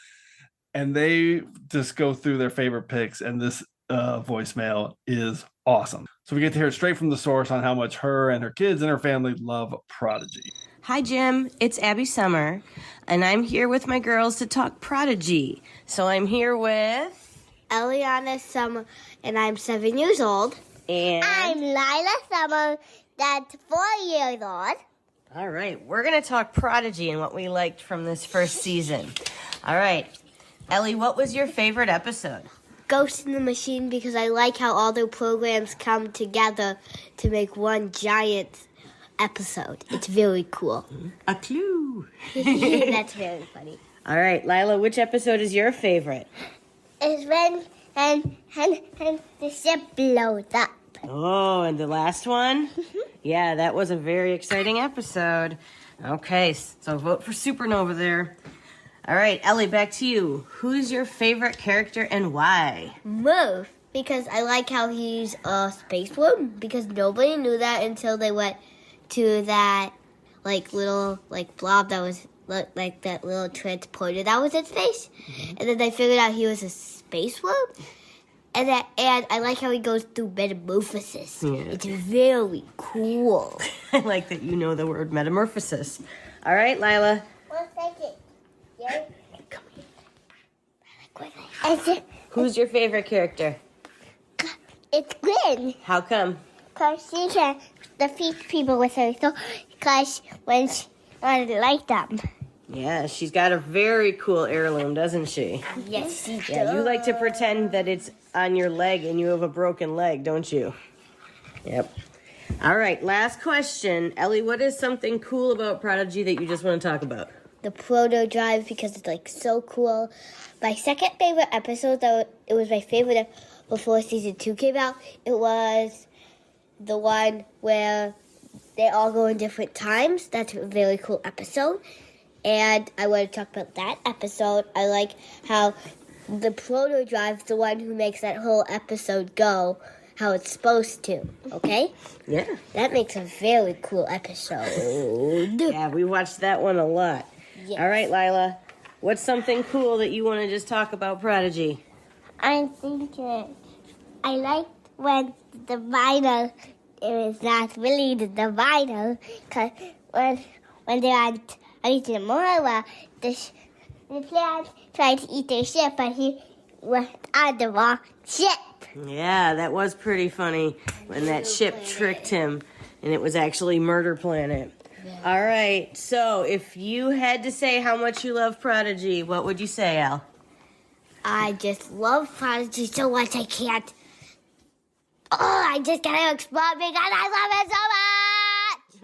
And they just go through their favorite picks. And this voicemail is awesome. So we get to hear it straight from the source on how much her and her kids and her family love Prodigy. Hi, Jim. It's Abby Summer, and I'm here with my girls to talk Prodigy. So I'm here with Eliana Summer, and I'm 7 years old. And I'm Lila Summer, that's 4 years old. All right, we're going to talk Prodigy and what we liked from this first season. All right, Ellie, what was your favorite episode? Ghost in the Machine, because I like how all the programs come together to make one giant episode. It's very cool. A clue. That's very funny. All right, Lila, which episode is your favorite? It's when the ship blows up. Oh, and the last one? Yeah, that was a very exciting episode. Okay, so vote for Supernova there. All right, Ellie, back to you. Who's your favorite character and why? Murph, because I like how he's a space worm, because nobody knew that until they went to that little blob that was like that little transporter that was in space. And then they figured out he was a space worm. And I like how he goes through metamorphosis. Yeah. It's very cool. I like that you know the word metamorphosis. All right, Lila. 1 second. Yeah. Come here. Who's your favorite character? It's Gwen. How come? Because she can defeat people with her sword. Because when I like them. Yeah, she's got a very cool heirloom, doesn't she? Yes, she does. Yeah, you like to pretend that it's on your leg and you have a broken leg, don't you? Yep. All right, last question. Ellie, what is something cool about Prodigy that you just want to talk about? The proto drive, because it's so cool. My second favorite episode, though, it was my favorite before season 2 came out. It was the one where they all go in different times. That's a very cool episode. And I want to talk about that episode. I like how the proto drive is the one who makes that whole episode go how it's supposed to. Okay? Yeah. That makes a very cool episode. Yeah, we watched that one a lot. Yes. All right, Lila. What's something cool that you want to just talk about Prodigy? I'm thinking I liked when the vinyl, it was not really the vinyl, because when they're on Tomorrow, the plants tried to eat their ship, but he was on the wrong ship. Yeah, that was pretty funny when that ship tricked him, and it was actually Murder Planet. Yeah. All right, so if you had to say how much you love Prodigy, what would you say, Al? I just love Prodigy so much I can't. Oh, I just gotta explode because I love it so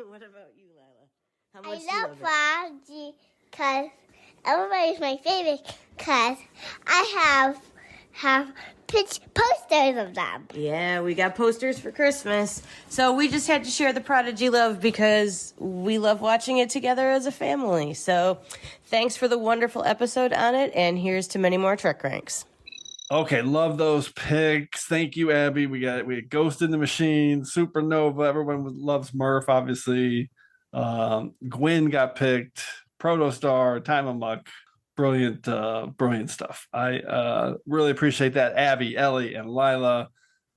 much. What about you, Lila? How I much do you love Prodigy because everybody's my favorite because I have posters of them. Yeah, we got posters for Christmas. So we just had to share the Prodigy love because we love watching it together as a family. So thanks for the wonderful episode on it, and here's to many more TrekRanks. Okay, love those picks. Thank you, Abby. We had Ghost in the Machine, Supernova. Everyone loves Murph, obviously. Gwen got picked. Protostar, Time Amok. Brilliant stuff. I really appreciate that. Abby, Ellie, and Lila.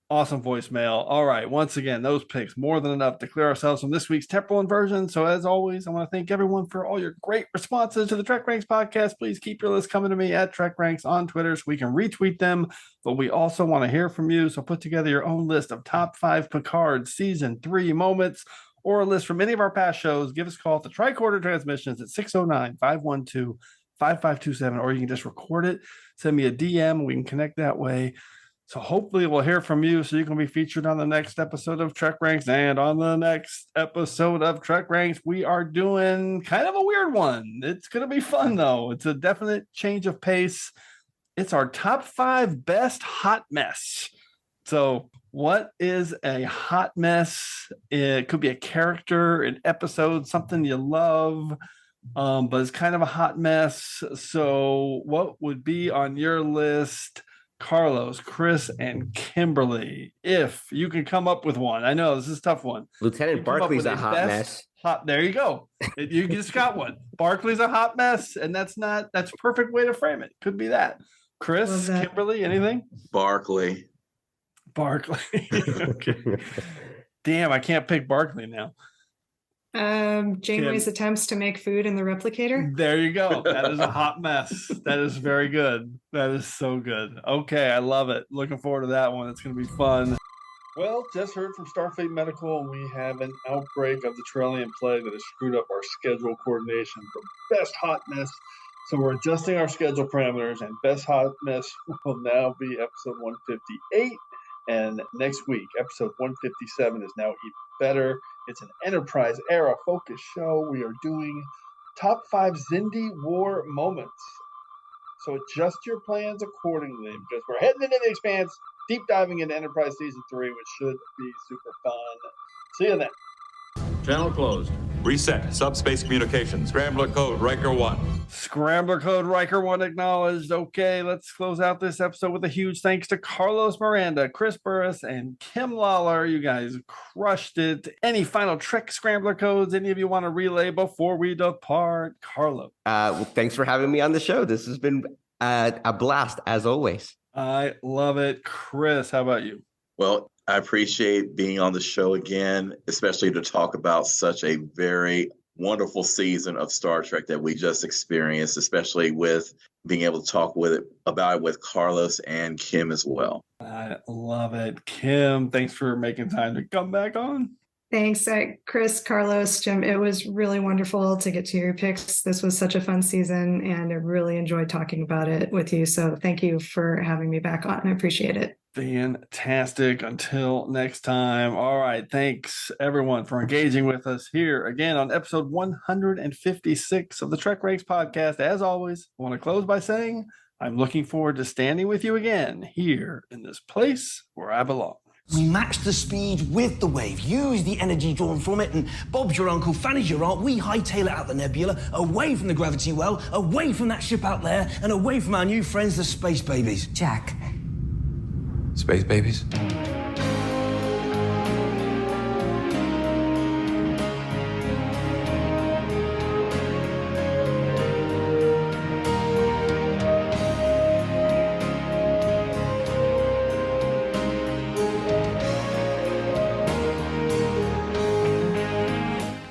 Awesome voicemail. All right, once again, those picks more than enough to clear ourselves from this week's temporal inversion. So as always, I want to thank everyone for all your great responses to the TrekRanks podcast. Please keep your list coming to me at TrekRanks on Twitter so we can retweet them. But we also want to hear from you. So put together your own list of top 5 Picard season 3 moments or a list from any of our past shows. Give us a call at the Tricorder Transmissions at 609-512-5527, or you can just record it, send me a DM, we can connect that way. So hopefully we'll hear from you so you can be featured on the next episode of TrekRanks. And on the next episode of TrekRanks, we are doing kind of a weird one. It's going to be fun, though. It's a definite change of pace. It's our top 5 best hot mess. So what is a hot mess? It could be a character, an episode, something you love, but it's kind of a hot mess. So what would be on your list, Carlos, Chris, and Kimberly, if you can come up with one? I know this is a tough one. Lieutenant Barkley's a hot mess. There you go. You just got one. Barkley's a hot mess, and that's a perfect way to frame it. Could be that. Chris, Kimberly, anything? Barkley. Okay. Damn, I can't pick Barkley now. Janeway's attempts to make food in the replicator. There you go. That is a hot mess. That is very good. That is so good. Okay, I love it. Looking forward to that one. It's going to be fun. Well, just heard from Starfleet Medical, and we have an outbreak of the Trellian plague that has screwed up our schedule coordination for best hot mess. So we're adjusting our schedule parameters, and best hot mess will now be episode 158. And next week, episode 157 is now even better. It's an Enterprise era focused show. We are doing top 5 Xindi War moments. So adjust your plans accordingly, because we're heading into the Expanse, deep diving into Enterprise Season 3, which should be super fun. See you then. Channel closed. Reset. Subspace communications. Scrambler code Riker 1. Scrambler code Riker 1 acknowledged. Okay, let's close out this episode with a huge thanks to Carlos Miranda, Chris Burris, and Kim Lawler. You guys crushed it. Any final Trek Scrambler codes any of you want to relay before we depart? Carlos. Well, thanks for having me on the show. This has been a blast, as always. I love it. Chris, how about you? Well, I appreciate being on the show again, especially to talk about such a very wonderful season of Star Trek that we just experienced, especially with being able to talk about it with Carlos and Kim as well. I love it. Kim, thanks for making time to come back on. Thanks, Chris, Carlos, Jim. It was really wonderful to get to your picks. This was such a fun season, and I really enjoyed talking about it with you. So thank you for having me back on. I appreciate it. Fantastic. Until next time. All right. Thanks, everyone, for engaging with us here again on episode 156 of the TrekRanks podcast. As always, I want to close by saying I'm looking forward to standing with you again here in this place where I belong. We match the speed with the wave, use the energy drawn from it, and Bob's your uncle, Fanny's your aunt. We hightail it out the nebula, away from the gravity well, away from that ship out there, and away from our new friends, the space babies. Jack. Space babies?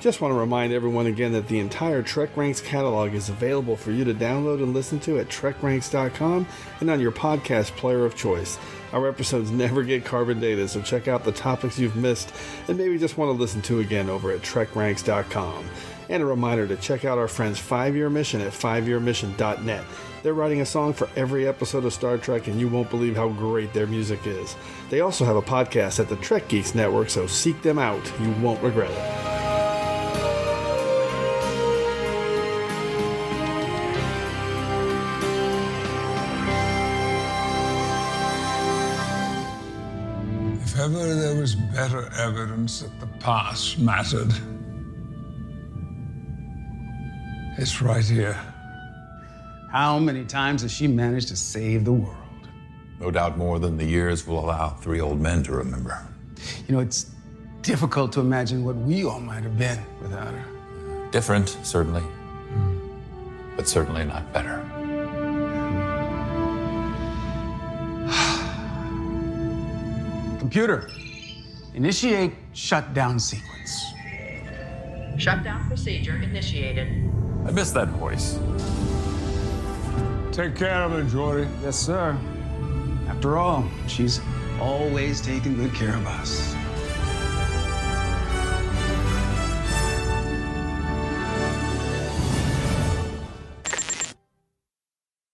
Just want to remind everyone again that the entire TrekRanks catalog is available for you to download and listen to at TrekRanks.com and on your podcast player of choice. Our episodes never get carbon dated, so check out the topics you've missed and maybe just want to listen to again over at TrekRanks.com. And a reminder to check out our friends 5-Year Mission at 5yearmission.net. They're writing a song for every episode of Star Trek, and you won't believe how great their music is. They also have a podcast at the Trek Geeks Network, so seek them out. You won't regret it. If ever there was better evidence that the past mattered, it's right here. How many times has she managed to save the world? No doubt more than the years will allow 3 old men to remember. You know, it's difficult to imagine what we all might have been without her. Different, certainly. But certainly not better. Computer, initiate shutdown sequence. Shutdown procedure initiated. I missed that voice. Take care of her, Jory. Yes, sir. After all, she's always taken good care of us.